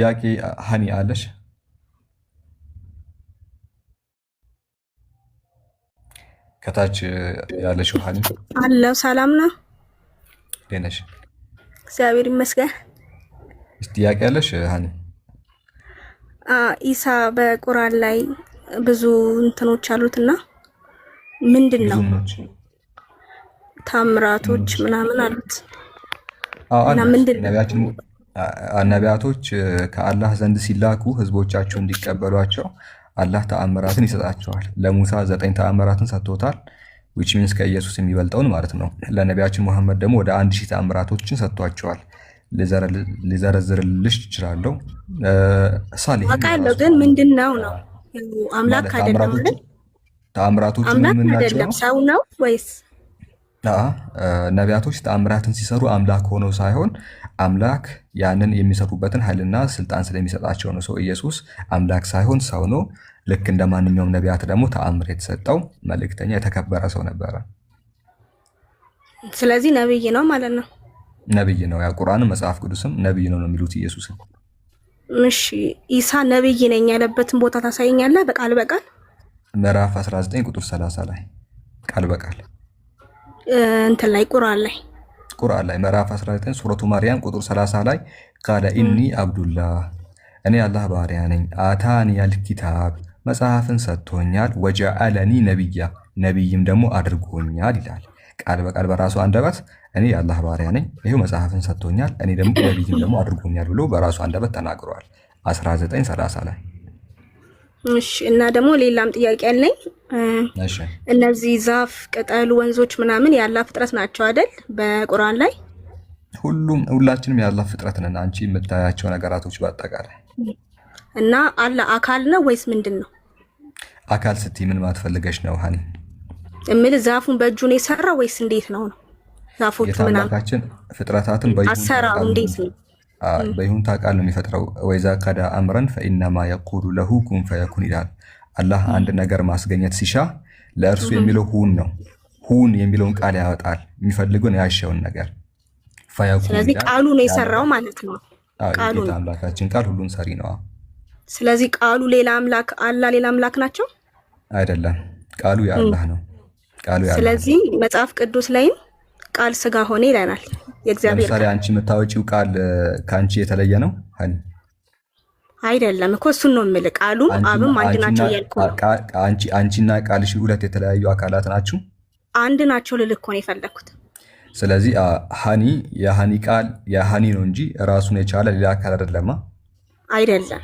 ጥያቄ ሀኒ አለሽ? ከታች ያለሽው ሀኒ አለው። ሰላም ነው? እንዴት ነሽ? እግዚአብሔር ይመስገን። ጥያቄ ያለሽ ሀኒ? ኢሳ በቁርአን ላይ ብዙ እንትኖች አሉትና ምንድን ነው ታምራቶች ምናምን አሉት እና ምንድን ነው ነቢያቶች ከአላህ ዘንድ ሲላኩ ህዝቦቻቸው እንዲቀበሏቸው አላህ ተአምራትን ይሰጣቸዋል። ለሙሳ 9 ተአምራትን ሰጥቶታል። which means ከኢየሱስ የሚበልጠውን ማለት ነው። ለነቢያችን መሐመድ ደግሞ ወደ 1000 ተአምራቶችን ሰጥቷቸዋል። ሊዘረዝርልሽ እችላለሁ። ሳሌ አቃለው ግን ምንድነው ነው አምላክ አይደለም ማለት ተአምራቶች ምን ናቸው? ሰው ነው ወይስ? ነቢያቶች ተአምራትን ሲሰሩ አምላክ ሆኖ ሳይሆን አምላክ ያንን የሚሰሩበትን ኃይልና ስልጣን ስለሚሰጣቸው ነው። ሰው ኢየሱስ አምላክ ሳይሆን ሰው ነው። ልክ እንደ ማንኛውም ነቢያት ደግሞ ተአምር የተሰጠው መልእክተኛ የተከበረ ሰው ነበረ። ስለዚህ ነብይ ነው ማለት ነው። ነብይ ነው። ያ ቁርአን መጽሐፍ ቅዱስም ነብይ ነው የሚሉት ኢየሱስን። እሺ ኢሳ ነብይ ነኝ ያለበትን ቦታ ታሳየኛለህ? በቃል በቃል ምዕራፍ 19 ቁጥር 30 ላይ ቃል በቃል እንትን ላይ ቁርአን ላይ ምዕራፍ 19 ሱረቱ ማርያም ቁጥር 30 ላይ ቃለ ኢኒ አብዱላህ እኔ አላህ ባሪያ ነኝ፣ አታኒያል ኪታብ መጽሐፍን ሰጥቶኛል፣ ወጀዐለኒ ነብያ ነብይም ደግሞ አድርጎኛል ይላል። ቃል በቃል በራሱ አንደበት እኔ የአላህ ባሪያ ነኝ፣ ይሄው መጽሐፍን ሰጥቶኛል፣ እኔ ደግሞ ነብይም ደግሞ አድርጎኛል ብሎ በራሱ አንደበት ተናግሯል 19:30 ላይ። እሺ እና ደግሞ ሌላም ጥያቄ አለኝ። እነዚህ ዛፍ፣ ቅጠሉ፣ ወንዞች ምናምን የአላህ ፍጥረት ናቸው አይደል? በቁርአን ላይ ሁላችንም የአላህ ፍጥረት ነን። አንቺ የምታያቸው ነገራቶች በአጠቃላይ እና አላህ አካል ነው ወይስ ምንድን ነው? አካል ስትይ ምን ማትፈልገሽ ነው ሀኒ? እምል ዛፉን በእጁ ነው የሰራው ወይስ እንዴት ነው? ዛፎቹ ምናምን ፍጥረታትን አሰራው እንዴት ነው? በይሁንታ ቃል ነው የሚፈጥረው። ወይዛ ከዳ አምረን ፈኢነማ የቁሉ ለሁ ኩን ፈየኩን ይላል። አላህ አንድ ነገር ማስገኘት ሲሻ ለእርሱ የሚለው ሁን ነው። ሁን የሚለውን ቃል ያወጣል፣ የሚፈልገውን ያሻውን ነገር ፈየኩን። ስለዚህ ቃሉ ነው የሰራው ማለት ነው። ቃሉ አምላካችን ቃል ሁሉን ሰሪ ነው። ስለዚህ ቃሉ ሌላ አምላክ አላህ ሌላ አምላክ ናቸው አይደለም። ቃሉ የአላህ ነው። ቃሉ የአላህ። ስለዚህ መጽሐፍ ቅዱስ ላይም ቃል ስጋ ሆነ ይለናል። የእግዚአብሔር ለምሳሌ አንቺ የምታወጪው ቃል ከአንቺ የተለየ ነው አይደለም እኮ እሱን ነው የምልህ። ቃሉም አብም አንድ ናቸው እያልኩ ነው። አንቺና ቃልሽ ሁለት የተለያዩ አካላት ናችሁ? አንድ ናቸው ልልህ እኮ ነው የፈለኩት። ስለዚህ ሀኒ የሀኒ ቃል የሀኒ ነው እንጂ ራሱን የቻለ ሌላ አካል አይደለማ። አይደለም።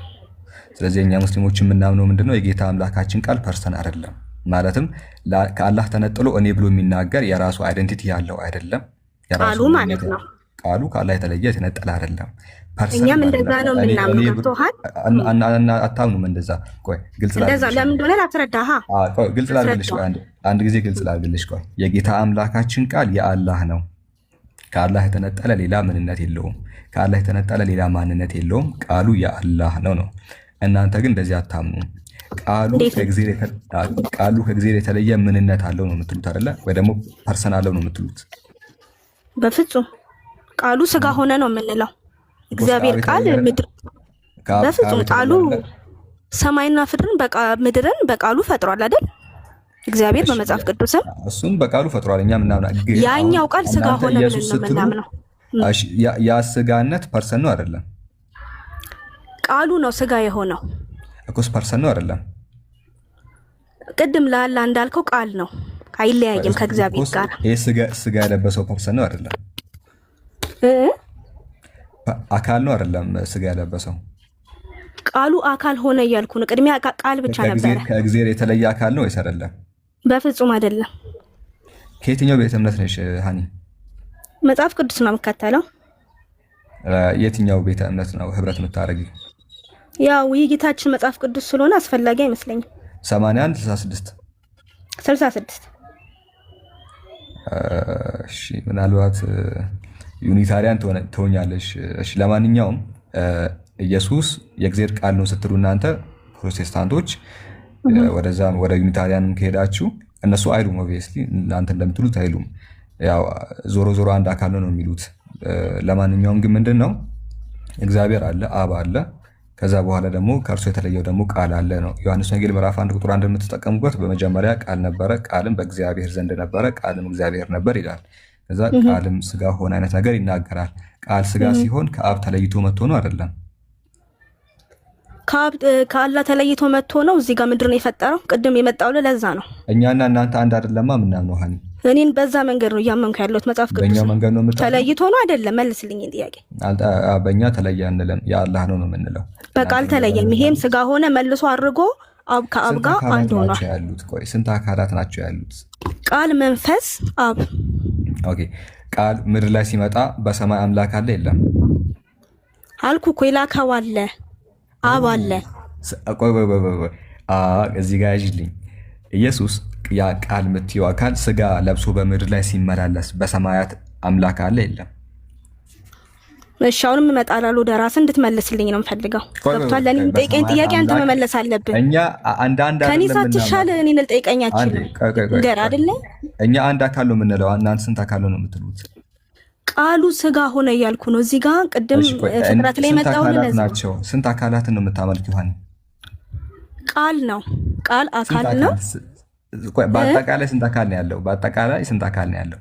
ስለዚህ እኛ ሙስሊሞች የምናምነው ምንድነው? የጌታ አምላካችን ቃል ፐርሰን አይደለም። ማለትም ከአላህ ተነጥሎ እኔ ብሎ የሚናገር የራሱ አይደንቲቲ ያለው አይደለም። ቃሉ ማለት ነው። ቃሉ ከአላህ የተለየ የተነጠለ አይደለም። እኛም እንደዛ ነው የምናምነው። ገብቶሃል? አታምኑም? እንደዛ ቆይ ግልጽ ላድርግልሽ። ለምን እንደሆነ ላስረዳህ። ግልጽ ላድርግልሽ። አንድ ጊዜ ግልጽ ላድርግልሽ። ቆይ የጌታ አምላካችን ቃል የአላህ ነው። ከአላህ የተነጠለ ሌላ ምንነት የለውም። ከአላህ የተነጠለ ሌላ ማንነት የለውም። ቃሉ የአላህ ነው። እናንተ ግን እንደዚህ አታምኑም። ቃሉ ከእግዚአብሔር የተለየ ምንነት አለው ነው የምትሉት አይደለ? ወይ ደግሞ ፐርሰን አለው ነው የምትሉት? በፍጹም ቃሉ ስጋ ሆነ ነው የምንለው። እግዚአብሔር ቃል ምድር በፍጹም ቃሉ ሰማይና ምድርን በቃሉ ፈጥሯል አይደል? እግዚአብሔር በመጽሐፍ ቅዱስም እሱም በቃሉ ፈጥሯል። እኛ ምናምን ያኛው ቃል ስጋ ሆነ ብለን ነው የምናምነው። ያ ስጋነት ፐርሰን ነው አይደለም? ቃሉ ነው ስጋ የሆነው እኮስ ፐርሰን ነው አይደለም? ቅድም ላላ እንዳልከው ቃል ነው፣ አይለያየም ከእግዚአብሔር ጋር። ይሄ ስጋ የለበሰው ፐርሰን ነው አይደለም? አካል ነው አይደለም? ስጋ የለበሰው ቃሉ አካል ሆነ እያልኩ ነው። ቅድሚያ ቃል ብቻ ነበረ። ከእግዚአብሔር የተለየ አካል ነው ወይስ አይደለም? በፍጹም አይደለም። ከየትኛው ቤተ እምነት ነሽ ሀኒ? መጽሐፍ ቅዱስ ነው የምከተለው። የትኛው ቤተ እምነት ነው ህብረት የምታደርጊው? ያው ውይይታችን መጽሐፍ ቅዱስ ስለሆነ አስፈላጊ አይመስለኝም። 81 66 እሺ፣ ምናልባት ዩኒታሪያን ትሆኛለሽ። እሺ፣ ለማንኛውም ኢየሱስ የእግዚአብሔር ቃል ነው ስትሉ እናንተ ፕሮቴስታንቶች ወደ ዩኒታሪያንም ከሄዳችሁ እነሱ አይሉም። ኦብቪየስሊ እናንተ እንደምትሉት አይሉም። ያው ዞሮ አንድ አካል ነው የሚሉት። ለማንኛውም ግን ምንድን ነው እግዚአብሔር አለ፣ አብ አለ፣ ከዛ በኋላ ደግሞ ከእርሱ የተለየው ደግሞ ቃል አለ ነው። ዮሐንስ ወንጌል ምዕራፍ 1 ቁጥር 1 የምትጠቀሙበት በመጀመሪያ ቃል ነበረ፣ ቃልም በእግዚአብሔር ዘንድ ነበረ፣ ቃልም እግዚአብሔር ነበር ይላል። ከዛ ቃልም ስጋ ሆነ አይነት ነገር ይናገራል። ቃል ስጋ ሲሆን ከአብ ተለይቶ መጥቶ ነው አይደለም? ከአላህ ተለይቶ መጥቶ ነው እዚህ ጋር ምድርን የፈጠረው። ቅድም የመጣው ለዛ ነው። እኛና እናንተ አንድ አይደለማ ምናምን ነው ሀኒ። እኔን በዛ መንገድ ነው እያመንኩ ያለሁት። መጽሐፍ ቅዱስ በእኛ መንገድ ነው ተለይቶ ነው አይደለም? መልስልኝ ጥያቄ። በእኛ ተለየ አንልም፣ የአላህ ነው የምንለው። በቃ አልተለየም። ይሄም ስጋ ሆነ መልሶ አድርጎ አብ ከአብ ጋር አንድ ሆኗል። ቆይ ስንት አካላት ናቸው ያሉት? ቃል፣ መንፈስ፣ አብ። ኦኬ ቃል ምድር ላይ ሲመጣ በሰማይ አምላክ አለ የለም? አልኩ እኮ የላከው አለ፣ አብ አለ። እዚህ ጋር ያዥልኝ። ኢየሱስ ያ ቃል የምትይው አካል ስጋ ለብሶ በምድር ላይ ሲመላለስ በሰማያት አምላክ አለ የለም? እሺ አሁንም እመጣለሁ ወደ ራስህ እንድትመልስልኝ ነው የምፈልገው። ገብቷል? ለኔ የምጠይቀኝ ጥያቄ አንተ መመለስ አለብህ። እኛ አንድ ከኔ ሳትሻል እኔን ልጠይቀኝ አትችልም። ገር አይደለ? እኛ አንድ አካል ነው የምንለው፣ እናንተ ስንት አካል ነው የምትሉት? ቃሉ ስጋ ሆነ እያልኩ ነው። እዚህ ጋር ቅድም ፍጥረት ላይ መጣው ናቸው። ስንት አካላትን ነው የምታመልኪው ሀኒ? ቃል ነው፣ ቃል አካል ነው። በአጠቃላይ ስንት አካል ነው ያለው? በአጠቃላይ ስንት አካል ነው ያለው?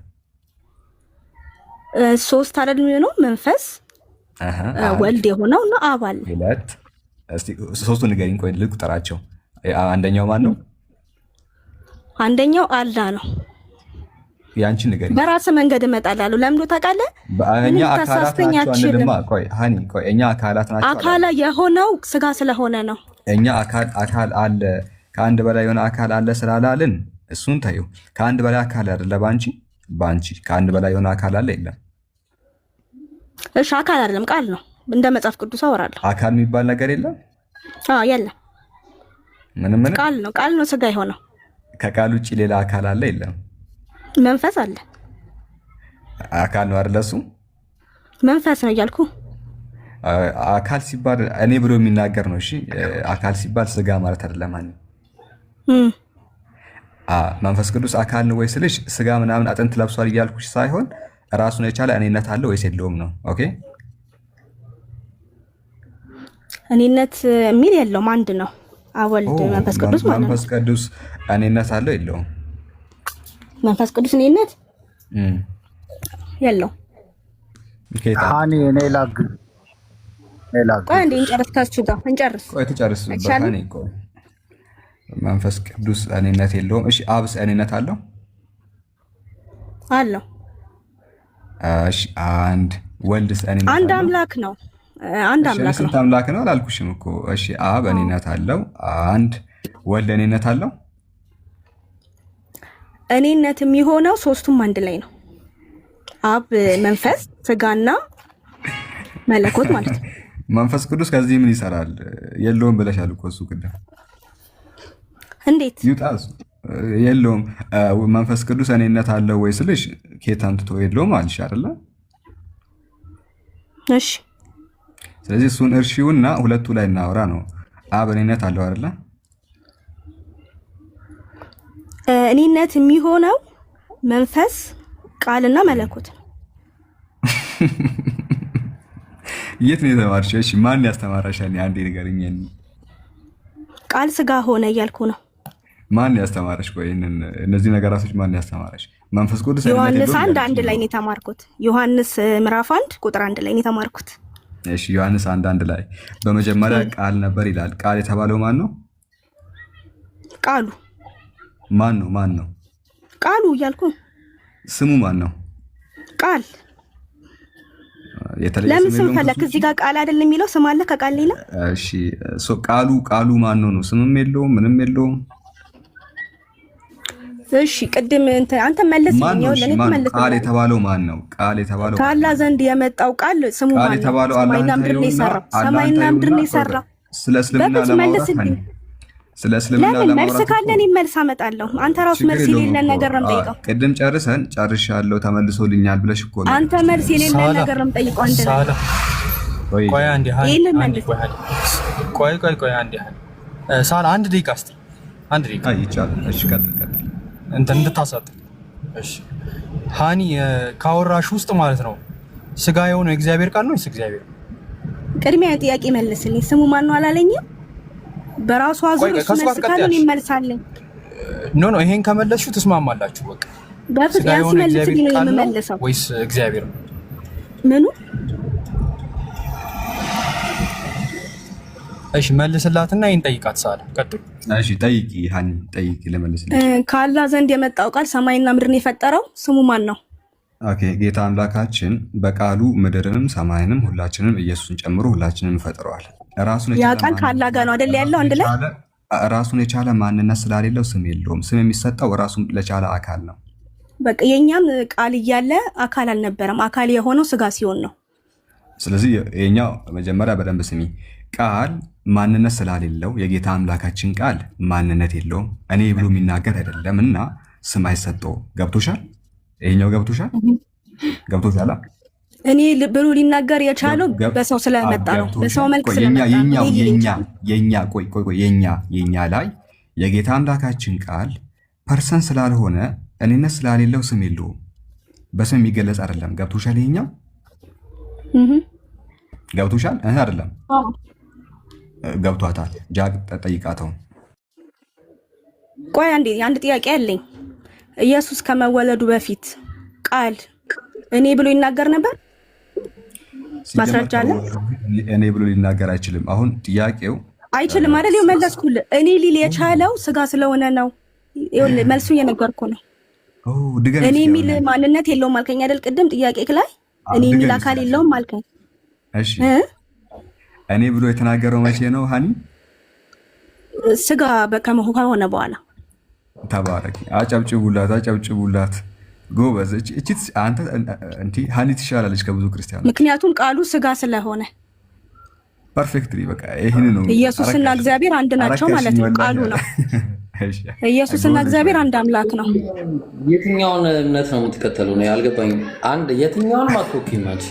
ሶስት አይደል የሚሆነው? መንፈስ ወልድ የሆነው እና አብ አለ። ሁለት። እስቲ ሶስቱን ንገሪኝ። ቆይ ልቁጠራቸው። አንደኛው ማን ነው? አንደኛው አላህ ነው። ያንቺን ንገሪኝ። በራስ መንገድ እመጣለሁ። ለምዶ ታውቃለህ? እኛ አካላት ናቸው አንልማ። ቆይ ሀኒ፣ ቆይ እኛ አካላት ናቸው። አካላ የሆነው ስጋ ስለሆነ ነው። እኛ አካል አለ፣ ከአንድ በላይ የሆነ አካል አለ ስላላልን እሱን ታዩ። ከአንድ በላይ አካል አይደለ? ባንቺ ከአንድ በላይ የሆነ አካል አለ የለም? እሺ አካል አይደለም ቃል ነው። እንደ መጽሐፍ ቅዱስ አወራለሁ። አካል የሚባል ነገር የለም። የለም። ምንም ቃል ነው ስጋ የሆነው። ከቃል ውጭ ሌላ አካል አለ የለም? መንፈስ አለ። አካል ነው አይደለ? እሱ መንፈስ ነው እያልኩ። አካል ሲባል እኔ ብሎ የሚናገር ነው። እሺ አካል ሲባል ስጋ ማለት አይደለም። መንፈስ ቅዱስ አካል ነው ወይ ስልሽ ስጋ ምናምን አጥንት ለብሷል እያልኩሽ ሳይሆን ራሱን የቻለ እኔነት አለው ወይስ የለውም ነው። ኦኬ እኔነት የሚል የለውም፣ አንድ ነው። ወልድ መንፈስ ቅዱስ ማለት ነው። መንፈስ ቅዱስ እኔነት አለው የለውም? መንፈስ ቅዱስ እኔነት የለውም። ሃኒ እኔ ላግ ቆይ እንዴ እንጨርስ፣ ካችሁ ጋር እንጨርስ። ቆይ ትጨርስ። በሃኒ ቆይ መንፈስ ቅዱስ እኔነት የለውም። እሺ አብስ እኔነት አለው? አለው። እሺ አንድ ወልድስ እኔነት አንድ አምላክ ነው። አንድ አምላክ ነው። ስንት አምላክ ነው አላልኩሽም እኮ። እሺ አብ እኔነት አለው፣ አንድ ወልድ እኔነት አለው። እኔነት የሚሆነው ሶስቱም አንድ ላይ ነው። አብ፣ መንፈስ፣ ስጋና መለኮት ማለት ነው። መንፈስ ቅዱስ ከዚህ ምን ይሰራል? የለውም ብለሻል እኮ እሱ ቅድም። እንዴት ይውጣስ? የለውም። መንፈስ ቅዱስ እኔነት አለው ወይ ስልሽ ኬት አምጥቶ የለውም አልሽ አይደለ? እሺ ስለዚህ እሱን እርሺውና ሁለቱ ላይ እናወራ ነው። አብ እኔነት አለው አይደለ? እኔነት የሚሆነው መንፈስ፣ ቃልና መለኮት። የት ነው የተማርሽው? እሺ ማን ያስተማራሽ? አንዴ ንገሪኝ። ቃል ስጋ ሆነ እያልኩ ነው። ማን ያስተማረሽ? ቆይ እነዚህ ነገራቶች ማን ያስተማረሽ? መንፈስ ቅዱስ ዮሐንስ 1:1 ላይ ነው የተማርኩት። ዮሐንስ ምዕራፍ 1 ቁጥር 1 ላይ ነው የተማርኩት። እሺ ዮሐንስ 1:1 ላይ በመጀመሪያ ቃል ነበር ይላል። ቃል የተባለው ማን ነው? ቃሉ ማን ነው? ቃሉ እያልኩ ስሙ ማን ነው? ቃል። ለምን ስም ፈለክ? እዚህ ጋር ቃል አይደለም የሚለው ስም አለ ከቃል ሌላ? እሺ ቃሉ ማን ነው? ስምም የለውም ምንም የለውም። እሺ ቅድም አንተ መለስልኝ። ለኔ ተመለስ። ቃል የተባለው ማን ነው? ቃል የተባለው ከአላህ ዘንድ የመጣው ቃል ስሙ ማን ነው? ሰማይና ምድር ነው የሰራው። ሰማይና ምድር ነው የሰራው። ስለ እስልምና ለማውራት ስለ እስልምና ለማውራት መልስ ካለን መልስ አመጣለሁ። አንተ ራሱ መልስ የሌለን ነገር ነው የምጠይቀው። ቅድም ጨርሻለሁ ተመልሶልኛል ብለሽ እኮ ነው። አንተ መልስ የሌለን ነገር ነው የምጠይቀው። አንተ ቆይ አንዴ አንዴ ሳላ አንድ ደቂቃ እስቲ አንድ ደቂቃ ይቻላል። እሺ ቀጥል እንትን እንድታሳጥ። እሺ ሃኒ ካወራሽ ውስጥ ማለት ነው ስጋ የሆነው እግዚአብሔር ቃል ነው ወይስ እግዚአብሔር? ቅድሚያ ጥያቄ መልስልኝ። ስሙ ማን ነው አላለኝም? በራሱ አዙር እሱ መልስካለን ይመልሳልኝ። ኖ ይሄን ከመለስሽው ትስማማላችሁ? በቃ በፍቅር ያንስ መልስልኝ ነው የምመልሰው ወይስ እግዚአብሔር ነው? ምኑ? እሺ መልስላትና ይሄን ጠይቃት ሳለ ቀጥል። እሺ ጠይቂ ሃኒ ጠይቂ ለመልስልኝ። ከአላህ ዘንድ የመጣው ቃል ሰማይና ምድርን የፈጠረው ስሙ ማን ነው? ኦኬ ጌታ አምላካችን በቃሉ ምድርንም ሰማይንም ሁላችንም ኢየሱስን ጨምሮ ሁላችንም ፈጥረዋል። ያ ቃል ከአላህ ጋር ነው አይደል ያለው አንድ ላይ። ራሱን የቻለ ማንነት ስለሌለው ስም የለውም። ስም የሚሰጠው ራሱን ለቻለ አካል ነው። በቃ የኛም ቃል እያለ አካል አልነበረም። አካል የሆነው ስጋ ሲሆን ነው። ስለዚህ የኛው መጀመሪያ በደንብ ስሚ። ቃል ማንነት ስላሌለው የጌታ አምላካችን ቃል ማንነት የለውም። እኔ ብሎ የሚናገር አይደለም እና ስም አይሰጠውም። ገብቶሻል? ይሄኛው ገብቶሻል? ገብቶሻል? እኔ ብሎ ሊናገር የቻለው በሰው ስለመጣ ነው። በሰው መልክ ስለመጣ ነው። የኛ ላይ የጌታ አምላካችን ቃል ፐርሰን ስላልሆነ እኔነት ስላሌለው ስም የለውም። በስም የሚገለጽ አይደለም። ገብቶሻል? ይሄኛው ገብቶሻል? አይደለም ገብቷታል። ጃግ ጠይቃተው። ቆይ አንድ ጥያቄ አለኝ። ኢየሱስ ከመወለዱ በፊት ቃል እኔ ብሎ ይናገር ነበር? ማስረጃ አለ? እኔ ብሎ ሊናገር አይችልም። አሁን ጥያቄው አይችልም አይደል? ይኸው መለስኩልህ። እኔ ሊል የቻለው ስጋ ስለሆነ ነው። ይኸውልህ መልሱ እየነገርኩ ነው። እኔ የሚል ማንነት የለውም አልከኝ አይደል? ቅድም ጥያቄ ላይ እኔ የሚል አካል የለውም አልከኝ። እሺ እኔ ብሎ የተናገረው መቼ ነው ሃኒ? ስጋ ከሆነ በኋላ። ተባረክ። አጨብጭቡላት። ጎበዝ። እቺ አንተ እንት ሃኒ ትሻላለች ከብዙ ክርስቲያኖች። ምክንያቱም ቃሉ ስጋ ስለሆነ። ፐርፌክትሊ በቃ ይሄን ነው። ኢየሱስና እግዚአብሔር አንድ ናቸው ማለት ነው። ቃሉ ነው። ኢየሱስና እግዚአብሔር አንድ አምላክ ነው። የትኛውን እምነት ነው የምትከተሉ ነው ያልገባኝም። አንድ የትኛውን ማትወኪም አንቺ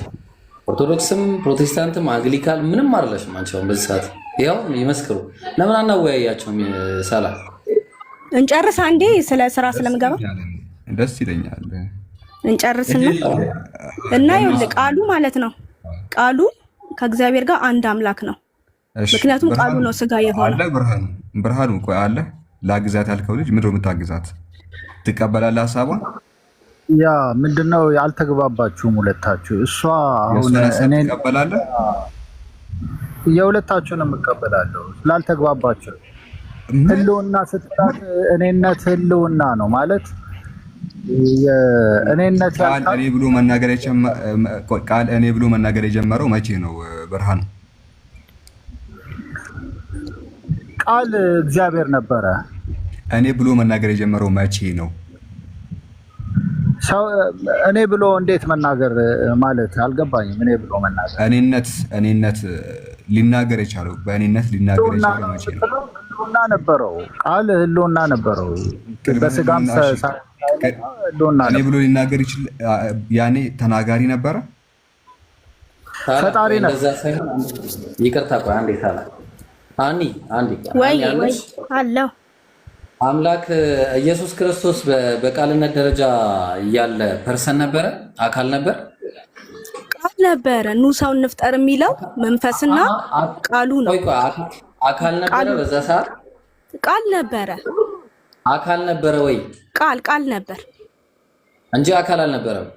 ኦርቶዶክስም ፕሮቴስታንትም አንግሊካል ምንም አይደለሽም አንቺ። አሁን በዚህ ሰዓት ያው ይመስክሩ። ለምን አናወያያቸውም? ሳላ እንጨርስ አንዴ ስለ ስራ ስለምገባ ደስ ይለኛል። እንጨርስና እና ይኸውልህ ቃሉ ማለት ነው። ቃሉ ከእግዚአብሔር ጋር አንድ አምላክ ነው። ምክንያቱም ቃሉ ነው ስጋ የሆነው። አለ ብርሃኑ ቆይ አለ ላግዛት ያልከው ልጅ ምንድነው የምታግዛት? ትቀበላለህ ሀሳቧን? ያ ምንድነው ያልተግባባችሁም ሁለታችሁ? እሷ አሁን እኔ ትቀበላለህ? የሁለታችሁንም እቀበላለሁ። ስላልተግባባችሁ ህልውና ስትላት እኔነት ህልውና ነው ማለት የእኔነት ቃል እኔ ብሎ መናገር የጀመረው መቼ ነው ብርሃኑ? ቃል እግዚአብሔር ነበረ። እኔ ብሎ መናገር የጀመረው መቼ ነው? ሰው እኔ ብሎ እንዴት መናገር ማለት አልገባኝም። እኔ ብሎ መናገር እኔነት ሊናገር የቻለው በእኔነት ሊናገር የቻለው መቼ ነው? ህልውና ነበረው። ቃል ህልውና ነበረው። በስጋም እኔ ብሎ ሊናገር ይችል ያኔ ተናጋሪ ነበረ። ፈጣሪ ነው። ይቅርታ ቆይ አንዴ ታላ አንዴ ወይ አለው አምላክ ኢየሱስ ክርስቶስ በቃልነት ደረጃ ያለ ፐርሰን ነበረ? አካል ነበር? ቃል ነበረ። ኑ ሰው እንፍጠር የሚለው መንፈስና ቃሉ ነው። አካል ነበረ በዛ ሰዓት? ቃል ነበረ። አካል ነበረ ወይ? ቃል ነበር እንጂ አካል አልነበረም።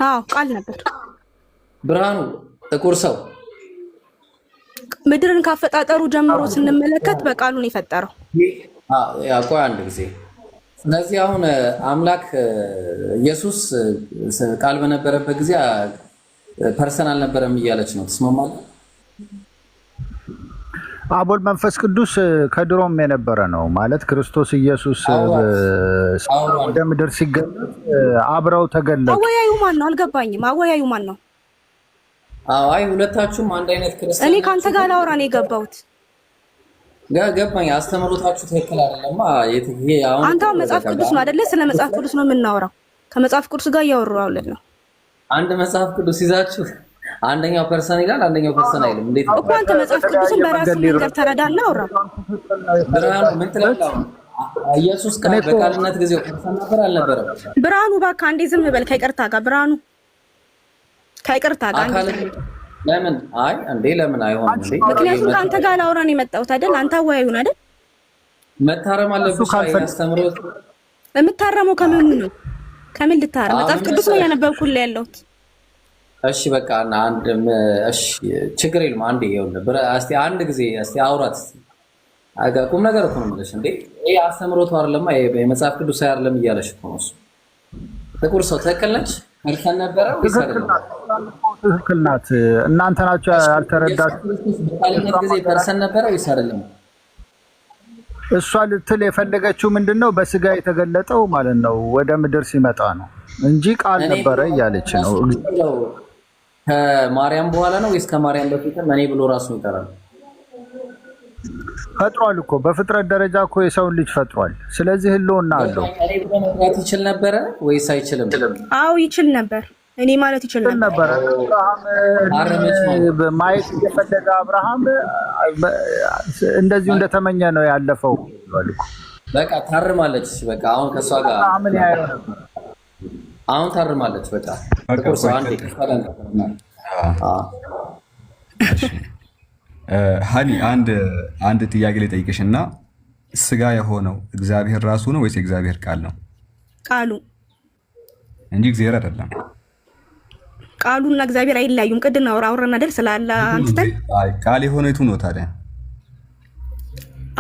አዎ ቃል ነበር። ብርሃኑ ጥቁር ሰው ምድርን ካፈጣጠሩ ጀምሮ ስንመለከት በቃሉ ነው የፈጠረው። ቆይ አንድ ጊዜ። ስለዚህ አሁን አምላክ ኢየሱስ ቃል በነበረበት ጊዜ ፐርሰን አልነበረም እያለች ነው። ትስማማለህ? አብ ወልድ መንፈስ ቅዱስ ከድሮም የነበረ ነው ማለት ክርስቶስ ኢየሱስ ወደ ምድር ሲገለጥ አብረው ተገለጡ። አወያዩ ማን ነው? አልገባኝም። አወያዩ ማን ነው? አይ ሁለታችሁም አንድ አይነት ክርስቲያን። እኔ ካንተ ጋር ላወራ ነው የገባሁት። ገባኝ። አስተምሮታችሁ ትክክል አይደለም። ይሄ አሁን አንተ መጽሐፍ ቅዱስ ነው አይደለ? ስለ መጽሐፍ ቅዱስ ነው የምናወራው። ከመጽሐፍ ቅዱስ ጋር እያወራሁለት ነው። አንድ መጽሐፍ ቅዱስ ይዛችሁ አንደኛው ፐርሰን ይላል፣ አንደኛው ፐርሰን አይልም። እንዴት ነው? አንተ መጽሐፍ ቅዱስን በራስህ መንገድ ተረዳና አውራ። ብርሃኑ ምን ትላለህ? ኢየሱስ በቃልነት ጊዜው ፐርሰን ነበር አልነበረም? ብርሃኑ እባክህ አንዴ ዝም በል። ከይቅርታ ጋር ብርሃኑ፣ ከይቅርታ ጋር ለምን አይ እንዴ ለምን አይሆንም እንዴ? ምክንያቱም ከአንተ ጋር ላውራ ነው የመጣሁት አይደል? አንተ አወያዩን አይደል? መታረም አለብሽ። ያስተምሮት የምታረመው ከምኑ ነው? ከምን ልታረም? መጽሐፍ ቅዱስ ነው ያነበብኩልህ ያለሁት። እሺ በቃ እና አንድ እሺ ችግር የለም። አንዴ ይኸውልህ እስቲ አንድ ጊዜ እስቲ አውራት እስቲ ቁም ነገር እኮ ነው የምልሽ። እንዴ ይሄ አስተምሮቱ አይደለም የመጽሐፍ ቅዱስ አይደለም እያለሽ እኮ ነው እሱ። ጥቁር ሰው ትክክል ነች መልካም ነበረ ወይስ አይደለም? ትክክል ናት። እናንተ ናችሁ ያልተረዳችሁት። በቃልነት ጊዜ ፐርሰን ነበረ ወይስ አይደለም? እሷ ልትል የፈለገችው ምንድነው? በስጋ የተገለጠው ማለት ነው ወደ ምድር ሲመጣ ነው እንጂ ቃል ነበረ እያለች ነው። ከማርያም በኋላ ነው ወይስ ከማርያም በፊትም እኔ ብሎ ራሱን ይጠራል? ፈጥሯል እኮ በፍጥረት ደረጃ እኮ የሰውን ልጅ ፈጥሯል። ስለዚህ ህልውና አለው። እኔ ብሎ መጥራት ይችል ነበረ ወይስ አይችልም? አዎ ይችል ነበር። እኔ ማለት ይችል ነበር። አብርሃም ማየት የፈለገ አብርሃም እንደዚሁ እንደተመኘ ነው ያለፈው። በቃ ታርማለች። በቃ አሁን ከሷ ጋር አሁን ታርማለች። በቃ ሀኒ አንድ ጥያቄ ልጠይቅሽ እና ስጋ የሆነው እግዚአብሔር ራሱ ነው ወይስ የእግዚአብሔር ቃል ነው? ቃሉ እንጂ እግዚአብሔር አይደለም። ቃሉና እግዚአብሔር አይለያዩም። ቅድም አውራና አይደል ስላለ አንስተን ቃል የሆነው የቱ ነው ታዲያ?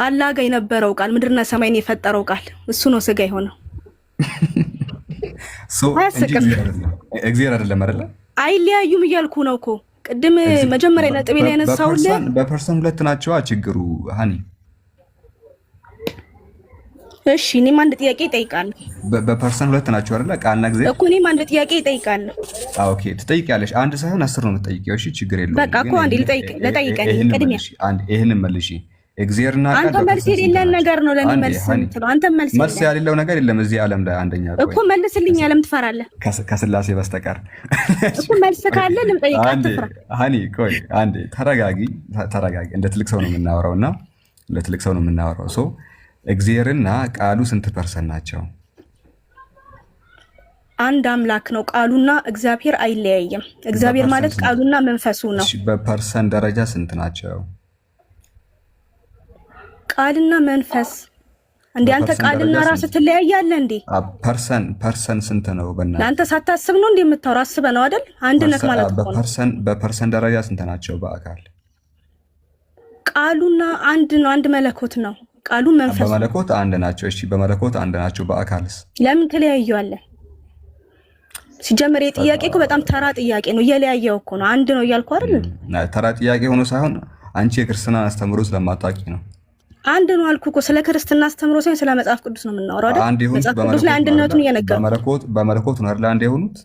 አላህ ጋር የነበረው ቃል ምድርና ሰማይን የፈጠረው ቃል እሱ ነው ስጋ የሆነው። እግዚአብሔር አይደለም አይደለ? አይለያዩም እያልኩ ነው እኮ ቅድም መጀመሪያ ነጥብ ላይ ያነሳውልህ። በፐርሰን ሁለት ናቸው ችግሩ ሀኒ። እሺ እኔም አንድ ጥያቄ እጠይቃለሁ። በፐርሰን ሁለት ናቸው አይደለ? ቃልና እግዚአብሔር እኮ እኔም አንድ ጥያቄ እጠይቃለሁ። ኦኬ ትጠይቂያለሽ። አንድ ሳይሆን 10 ነው የምትጠይቂው። እሺ ችግር የለውም። በቃ እኮ አንዴ ልጠይቀኝ ቅድሚያ ይሄንን መልሺ። እግዚአብሔርና ቃል አንተ መልስ የሌለን ነገር ነው ለኔ መልስ ነው። አንተ መልስ ያሌለው ነገር የለም እዚህ ዓለም ላይ። አንደኛ እኮ መልስልኝ። ዓለም ትፈራለህ ከስላሴ በስተቀር እኮ መልስ ካለ ልጠይቅ። አትፍራ ሀኒ። ቆይ አንዴ ተረጋጊ። እንደ ትልቅ ሰው ነው የምናወራውና ለትልቅ ሰው ነው የምናወራው። ሶ እግዚአብሔርና ቃሉ ስንት ፐርሰንት ናቸው? አንድ አምላክ ነው። ቃሉና እግዚአብሔር አይለያየም። እግዚአብሔር ማለት ቃሉና መንፈሱ ነው። በፐርሰንት ደረጃ ስንት ናቸው? ቃልና መንፈስ እንዴ? አንተ ቃልና ራስህ ትለያያለህ እንዴ? ፐርሰንት ስንት ነው? ለአንተ ሳታስብ ነው እንዴ የምታወራው? አስበህ ነው አይደል? አንድነት ማለት ነው። በፐርሰንት ደረጃ ስንት ናቸው? በአካል ቃሉና አንድ ነው። አንድ መለኮት ነው ቃሉ መንፈስ። በመለኮት አንድ ናቸው። እሺ በመለኮት አንድ ናቸው። በአካልስ ለምን ትለያየዋለህ? ሲጀመር የጥያቄ እኮ በጣም ተራ ጥያቄ ነው። እየለያየው እኮ ነው። አንድ ነው እያልኩ አይደል? ተራ ጥያቄ ሆኖ ሳይሆን አንቺ የክርስትና አስተምሮ ስለማታውቂ ነው። አንድ ነው አልኩ እኮ። ስለ ክርስትና አስተምሮ ሳይሆን ስለ መጽሐፍ ቅዱስ ነው የምናወራው አይደል? መጽሐፍ ቅዱስ ላይ አንድነቱን እየነገርኩ በመለኮት ነው አይደል? አንድ የሆኑት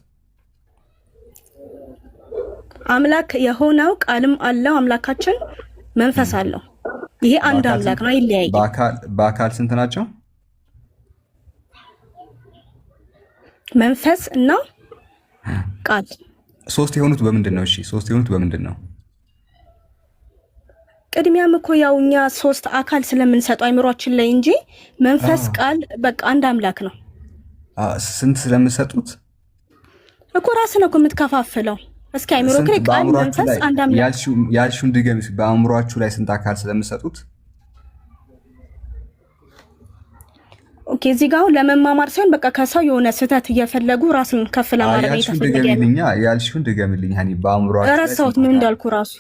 አምላክ የሆነው ቃልም አለው። አምላካችን መንፈስ አለው። ይሄ አንድ አምላክ ነው፣ አይለያይም። በአካል ስንት ናቸው? መንፈስ እና ቃል ሶስት የሆኑት በምንድን ነው? እሺ ሶስት የሆኑት በምንድን ነው? ቅድሚያም እኮ ያው እኛ ሶስት አካል ስለምንሰጠው አይምሯችን ላይ እንጂ መንፈስ ቃል በቃ አንድ አምላክ ነው። ስንት ስለምንሰጡት እኮ ራስህ ነው እኮ የምትከፋፍለው። እስኪ አይምሮ ከሬ ቃል መንፈስ አንድ አምላክ ያልሽውን ድገሚ። በአእምሯችሁ ላይ ስንት አካል ስለምትሰጡት? ኦኬ እዚህ ጋር ለመማማር ሳይሆን በቃ ከሰው የሆነ ስህተት እየፈለጉ ራስን ከፍ ለማድረግ የተፈለገ ያልሽውን ድገሚልኝ ሀኒ። በአእምሯችሁ ረሳሁት ምን እንዳልኩ ራሱ።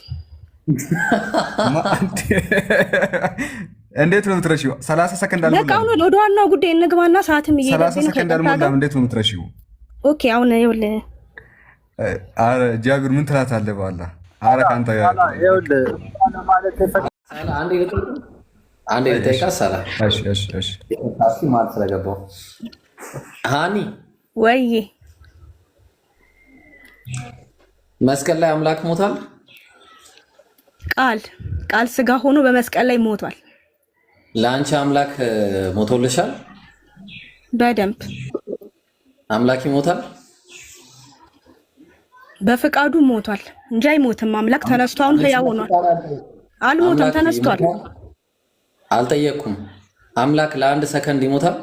እንዴት ነው የምትረሺው? 30 ሰከንድ አልሞላም። በቃ አሁን ወደ ዋናው ጉዳይ እንግባና ሰዓትም እየሄደ 30 ሰከንድ አልሞላም። እንዴት ነው የምትረሺው? ኦኬ አሁን ይኸውልህ አረ ጃቢር ምን ትላታለህ? በኋላ አረ ካንተ ጋር ይኸውልህ ማለት አንዴ ልጠይቃ ሰላ። እሺ ማለት ስለገባው ሃኒ ወይ መስቀል ላይ አምላክ ሞታል። ቃል ስጋ ሆኖ በመስቀል ላይ ሞቷል። ለአንቺ አምላክ ሞቶልሻል? በደንብ አምላክ ይሞታል? በፍቃዱ ሞቷል እንጂ አይሞትም። አምላክ ተነስቶ አሁን ሕያው ሆኗል። አልሞተም፣ ተነስቷል። አልጠየቅኩም። አምላክ ለአንድ ሰከንድ ይሞታል?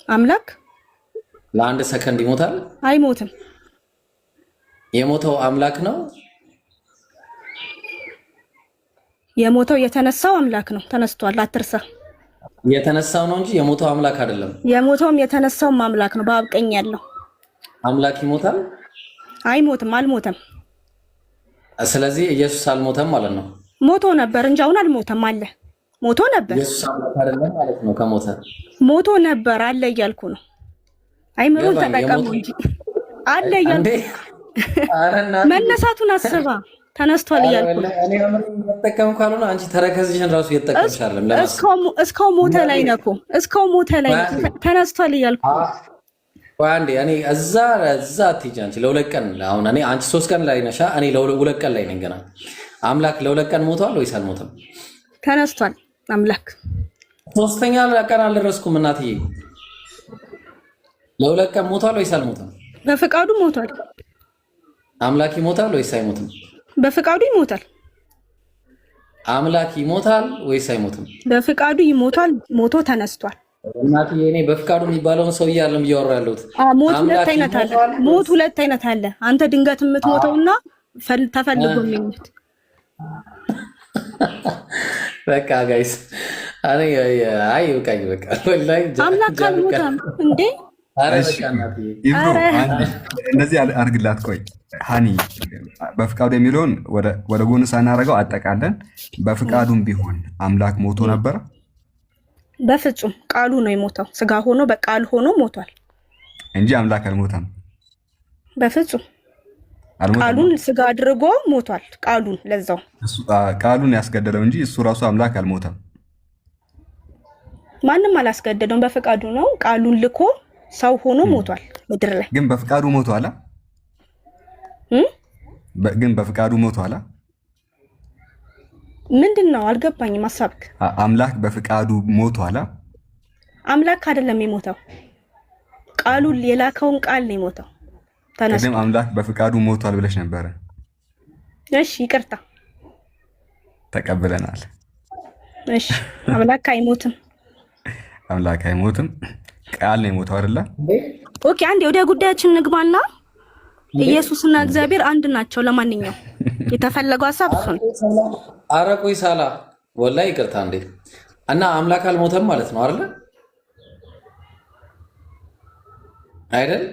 አምላክ ለአንድ ሰከንድ ይሞታል? አይሞትም። የሞተው አምላክ ነው የሞተው የተነሳው አምላክ ነው። ተነስቷል፣ አትርሳ። የተነሳው ነው እንጂ የሞተው አምላክ አይደለም። የሞተውም የተነሳውም አምላክ ነው። በአብ ቀኝ ያለው አምላክ ይሞታል? አይሞትም፣ አልሞተም። ስለዚህ ኢየሱስ አልሞተም ማለት ነው። ሞቶ ነበር እንጂ አሁን አልሞተም አለ። ሞቶ ነበር። ኢየሱስ አምላክ አይደለም ማለት ነው። ከሞተ ሞቶ ነበር አለ እያልኩ ነው። አይምሮን ተጠቀሙ እንጂ አለ እያልኩ መነሳቱን አስባ ተነስቷል እያልኩ ነው። እኔ ተጠቀም ካልሆነ አንቺ ተረከዝሽን ራሱ እየተጠቀምሽ አይደለም። እስካው ሞተ ላይ ነኮ እስካው ሞተ ላይ ተነስቷል እያልኩ አንዴ እኔ እዛ አትሂጂ አንቺ ለሁለት ቀን አሁን እኔ አንቺ 3 ቀን ላይ ነሻ፣ እኔ ለሁለት ቀን ላይ ነኝ ገና። አምላክ ለሁለት ቀን ሞቷል ወይስ አልሞተም? ተነስቷል አምላክ። 3ኛ ቀን አልደረስኩም እናትዬ። ለሁለት ቀን ሞቷል ወይስ አልሞተም? በፍቃዱ ሞቷል። አምላክ ይሞታል ወይስ አይሞትም? በፍቃዱ ይሞታል። አምላክ ይሞታል ወይስ አይሞትም? በፍቃዱ ይሞታል። ሞቶ ተነስቷል። እናትዬ እኔ በፍቃዱ የሚባለውን ሰውዬ አይደለም እያወራ ያለሁት። ሞት ሁለት አይነት አለ። ሞት ሁለት አይነት አለ። አንተ ድንገት የምትሞተውና ተፈልጎ የሚሞት። በቃ ጋይስ አይ በቃ ወላሂ አምላክ አልሞተም እንዴ? እንደዚህ አድርግላት። ቆይ ሃኒ በፍቃዱ የሚለውን ወደ ጎን ሳናደርገው አጠቃለን። በፍቃዱም ቢሆን አምላክ ሞቶ ነበረ? በፍጹም ቃሉ ነው የሞተው። ስጋ ሆኖ በቃል ሆኖ ሞቷል እንጂ አምላክ አልሞተም። በፍጹም ቃሉን ስጋ አድርጎ ሞቷል። ቃሉን ለዛው ቃሉን ያስገደለው እንጂ እሱ ራሱ አምላክ አልሞተም። ማንም አላስገደደውም። በፍቃዱ ነው ቃሉን ልኮ ሰው ሆኖ ሞቷል ምድር ላይ። ግን በፍቃዱ ሞቷል። ግን በፍቃዱ ሞቷል። ምንድነው? አልገባኝም ሐሳብክ። አምላክ በፍቃዱ ሞቷል። አምላክ አይደለም የሞተው፣ ቃሉን የላከውን ቃል ነው የሞተው። ቅድም አምላክ በፍቃዱ ሞቷል ብለሽ ነበረ። እሺ ይቅርታ፣ ተቀብለናል። እሺ አምላክ አይሞትም። አምላክ አይሞትም፣ ቃል ነው የሞተው አይደለ? ኦኬ፣ አንዴ ወደ ጉዳያችን ንግባና ኢየሱስና እግዚአብሔር አንድ ናቸው። ለማንኛውም የተፈለገው ሐሳብ እሱ ነው። ኧረ ቆይ ሳላ ወላሂ ይቅርታ እንዴ። እና አምላክ አልሞተም ማለት ነው አይደለ? አይደል?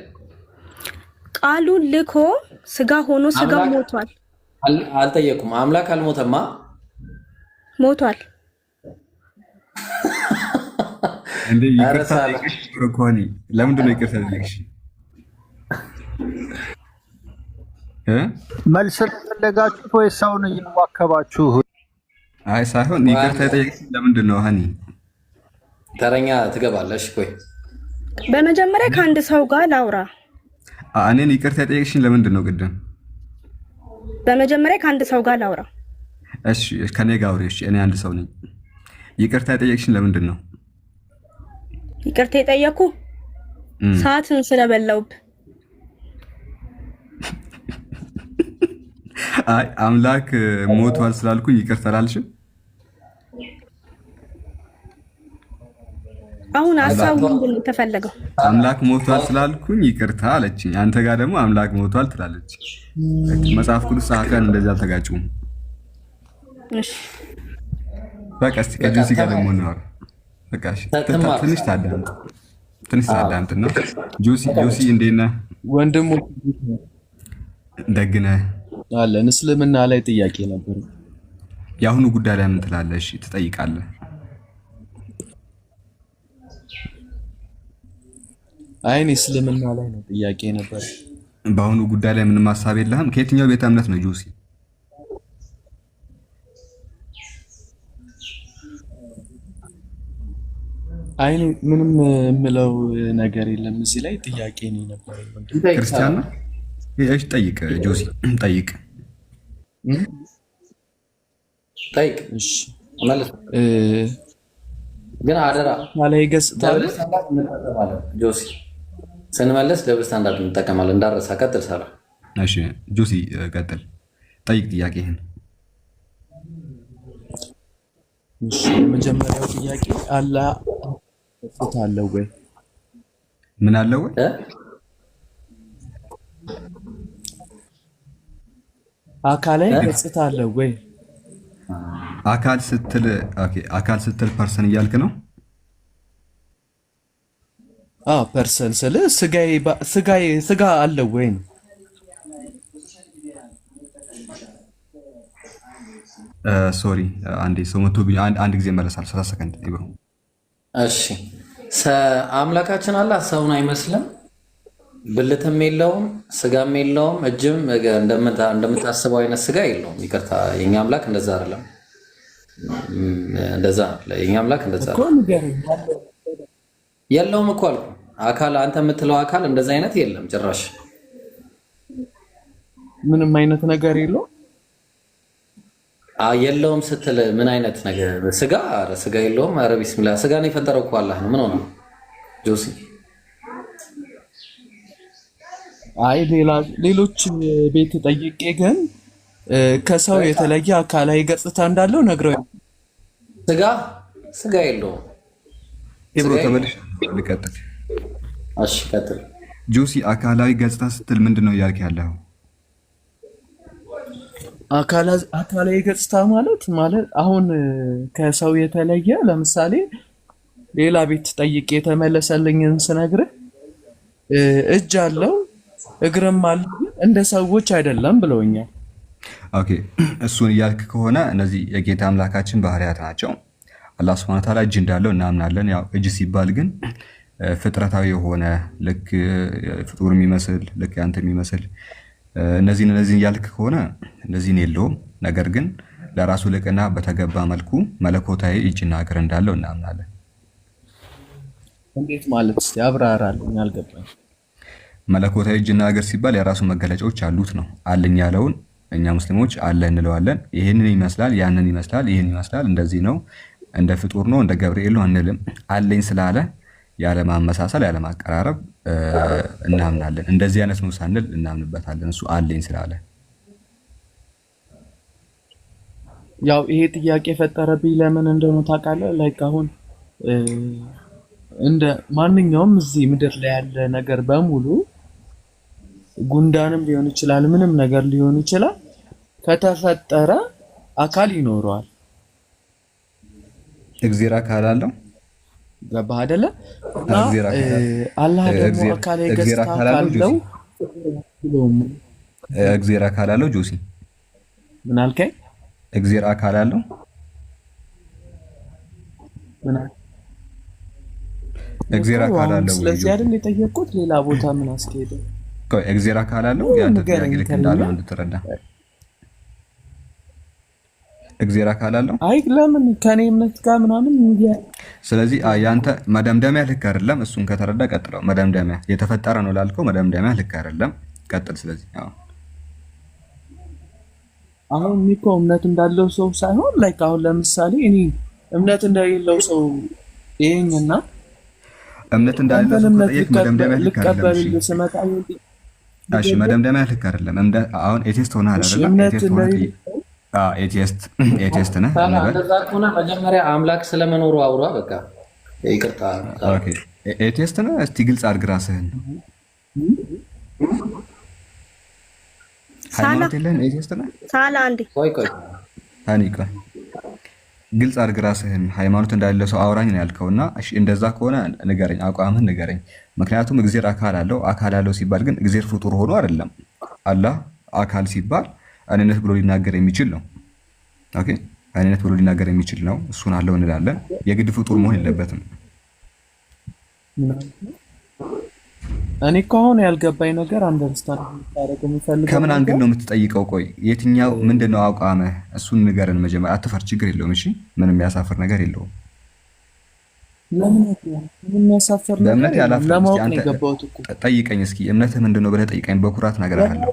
ቃሉን ልኮ ስጋ ሆኖ ስጋ ሞቷል። አልጠየቁም። አምላክ አልሞተማ? ሞቷል። እንዴ ይቅርታ ኮኒ ለምንድን ነው ይቅርታ ልልሽ? መልስ ፈለጋችሁ ወይስ ሰውን እያዋከባችሁ? አይ ሳይሆን ይቅርታ የጠየቅሽ ለምንድን ነው? ሃኒ ተረኛ ትገባለሽ። ቆይ በመጀመሪያ ከአንድ ሰው ጋር ላውራ። እኔን ይቅርታ የጠየቅሽኝ ለምንድን ነው? ቅድም በመጀመሪያ ከአንድ ሰው ጋር ላውራ። እሺ ከኔ ጋር አውሪ። እሺ እኔ አንድ ሰው ነኝ። ይቅርታ የጠየቅሽኝ ለምንድን ነው? ይቅርታ የጠየኩ ሰዓትን ስለበላውብ። አይ አምላክ ሞቷል ስላልኩኝ ይቅርታ አላልሽም? አሁን ሐሳቡ ምንድን ነው የተፈለገው? አምላክ ሞቷል ስላልኩኝ ይቅርታ አለችኝ። አንተ ጋር ደግሞ አምላክ ሞቷል ትላለች። መጽሐፍ ቅዱስ ጸሐፊያን እንደዚህ አልተጋጩም። እሺ በቃ እስቲ ከጁሲ ጋር ደግሞ ነው። በቃ እሺ ትንሽ ታዳምጥ ነው። ጁሲ እንዴት ነህ ወንድሙ? ደግ ነህ አለን። እስልምና ላይ ጥያቄ ነበር። የአሁኑ ጉዳይ ላይ ምን ትላለህ? እሺ ትጠይቃለህ? አይኔ እስልምና ላይ ነው ጥያቄ ነበር። በአሁኑ ጉዳይ ላይ ምንም ሀሳብ የለህም? ከየትኛው ቤተ እምነት ነው ጁሲ? አይኔ ምንም የምለው ነገር የለም እዚህ ላይ ጥያቄ ነው ነበር። ክርስቲያን ነው? እሺ ጠይቅ ጁሲ ጠይቅ። እሺ ማለት ግን አደራ ላይ ገጽታለ ጆሲ ስንመለስ ደብል ስታንዳርድ እንጠቀማለን። እንዳረሳ ቀጥል ሰራ። እሺ ጆሲ ቀጥል፣ ጠይቅ ጥያቄህን። እሺ መጀመሪያው ጥያቄ አላህ ገጽታ አለው ወይ? ምን አለው ወይ? አካላዊ ገጽታ አለው ወይ? አካል ስትል ፐርሰን እያልክ ነው? ፐርሰን ስለ ስጋ አለው ወይ ነው? ሶሪ አንዴ ሰው መቶ አንድ ጊዜ መለሳል 30 ሰከንድ ይብሩ። እሺ አምላካችን አላህ ሰውን አይመስልም፣ ብልትም የለውም፣ ስጋም የለውም፣ እጅም እንደምታስበው አይነት ስጋ የለውም። ይቅርታ የኛ አምላክ እንደዛ አይደለም። እንደዛ የኛ አምላክ እንደዛ የለውም እኮ አልኩ። አካል አንተ የምትለው አካል እንደዛ አይነት የለም ጭራሽ። ምንም አይነት ነገር የለውም። የለውም ስትል ምን አይነት ነገር? ስጋ ስጋ የለውም። ኧረ ቢስሚላህ ስጋን የፈጠረው እኮ አላህ ነው። ምን ሆነ ጆሲ? አይ ሌሎች ቤት ጠይቄ ግን ከሰው የተለየ አካላዊ ገጽታ እንዳለው ነግረው ስጋ የለውም። ኢብሮ ተመልሽ ልቀጥል። እሺ ቀጥል። ጆሲ አካላዊ ገጽታ ስትል ምንድነው እያልክ ያለው? አካላዊ ገጽታ ማለት አሁን ከሰው የተለየ ለምሳሌ ሌላ ቤት ጠይቄ የተመለሰልኝን ስነግርህ እጅ አለው እግርም አለው እንደ ሰዎች አይደለም ብለውኛል። ኦኬ እሱን እያልክ ከሆነ እነዚህ የጌታ አምላካችን ባህሪያት ናቸው። አላህ ሱብሓነሁ ወተዓላ እጅ እንዳለው እናምናለን። ያው እጅ ሲባል ግን ፍጥረታዊ የሆነ ልክ ፍጡር የሚመስል ልክ ያንተ የሚመስል እነዚህን እያልክ ከሆነ እነዚህን የለውም። ነገር ግን ለራሱ ልቅና በተገባ መልኩ መለኮታዊ እጅና እግር እንዳለው እናምናለን። እንዴት ማለት እስቲ አብራራልኝ፣ አልገባኝ። መለኮታዊ እጅና እግር ሲባል የራሱ መገለጫዎች አሉት ነው። አለኝ ያለውን እኛ ሙስሊሞች አለ እንለዋለን። ይሄንን ይመስላል፣ ያንን ይመስላል፣ ይሄን ይመስላል፣ እንደዚህ ነው፣ እንደ ፍጡር ነው፣ እንደ ገብርኤል ነው አንልም። አለኝ ስላለ ያለ ማመሳሰል ያለ ማቀራረብ እናምናለን። እንደዚህ አይነት ነው ሳንል እናምንበታለን። እሱ አለኝ ስላለ ያው ይሄ ጥያቄ የፈጠረብኝ ለምን እንደሆነ ታውቃለህ? ላይክ አሁን እንደ ማንኛውም እዚህ ምድር ላይ ያለ ነገር በሙሉ ጉንዳንም ሊሆን ይችላል፣ ምንም ነገር ሊሆን ይችላል፣ ከተፈጠረ አካል ይኖረዋል። እግዚአብሔር አካል አለው። ገባህ አይደለ? አላህ ደግሞ አካል ገጽታ ካለው እግዚአብሔር አካል አለው። ጆሲ ምን አልከኝ? እግዚአብሔር አካል አለው። እግዚአብሔር አካል አለው። ስለዚህ አይደል የጠየቁት፣ ሌላ ቦታ ምን አስኬደ? እግዚአብሔር አካል አለው። ያንተ ጥያቄ ልክ እንዳለው እንድትረዳ እግዚአብሔር አካል አለው። አይ ለምን ከኔ እምነት ጋር ምናምን ሚዲያ። ስለዚህ ያንተ መደምደሚያ ልክ አይደለም። እሱን ከተረዳ ቀጥለው። መደምደሚያ የተፈጠረ ነው ላልከው መደምደሚያ ልክ አይደለም። ቀጥል። ስለዚህ አሁን እኮ እምነት እንዳለው ሰው ሳይሆን ላይክ አሁን ለምሳሌ እኔ እምነት እንደሌለው ሰው ይሄኝና እምነት እንዳለው ሰው ጠይቅ። መደምደሚያ ልክ አይደለም። እሺ መደምደሚያ ልክ አይደለም። አሁን ኤቲስት ሆነ አይደለም? ኤቲስት ነህ። እንደዛ ከሆነ መጀመሪያ አምላክ ስለመኖሩ አውራ። በቃ ይቅርታ። ኦኬ ኤቲስት ነህ። እስቲ ግልጽ አድርግ ራስህን። ሃይማኖት የለህም? ኤቲስት ነህ? ሳላ አንዴ ቆይ ግልጽ አድርግ ራስህን። ሃይማኖት እንዳለ ሰው አውራኝ ነው ያልከውና፣ እሺ እንደዛ ከሆነ ንገረኝ፣ አቋምህን ንገረኝ። ምክንያቱም እግዚአብሔር አካል አለው ሲባል ግን እግዚአብሔር ፍጡር ሆኖ አይደለም። አላህ አካል ሲባል እኔነት ብሎ ሊናገር የሚችል ነው። ኦኬ እኔነት ብሎ ሊናገር የሚችል ነው። እሱን አለው እንላለን። የግድ ፍጡር መሆን የለበትም። እኔ እኮ አሁን ያልገባኝ ነገር አንደርስታንድ ታረግ የምፈልገው ከምን አንግል ነው የምትጠይቀው? ቆይ የትኛው ምንድነው አቋምህ? እሱን ንገረን መጀመሪያ። አትፈር፣ ችግር የለውም። እሺ ምንም የሚያሳፍር ነገር የለውም። ለምን የሚያሳፍር ነገር የለም። ለማወቅ ነው የገባሁት እኮ። ጠይቀኝ እስኪ እምነትህ ምንድነው ብለህ ጠይቀኝ። በኩራት እነግርሃለሁ።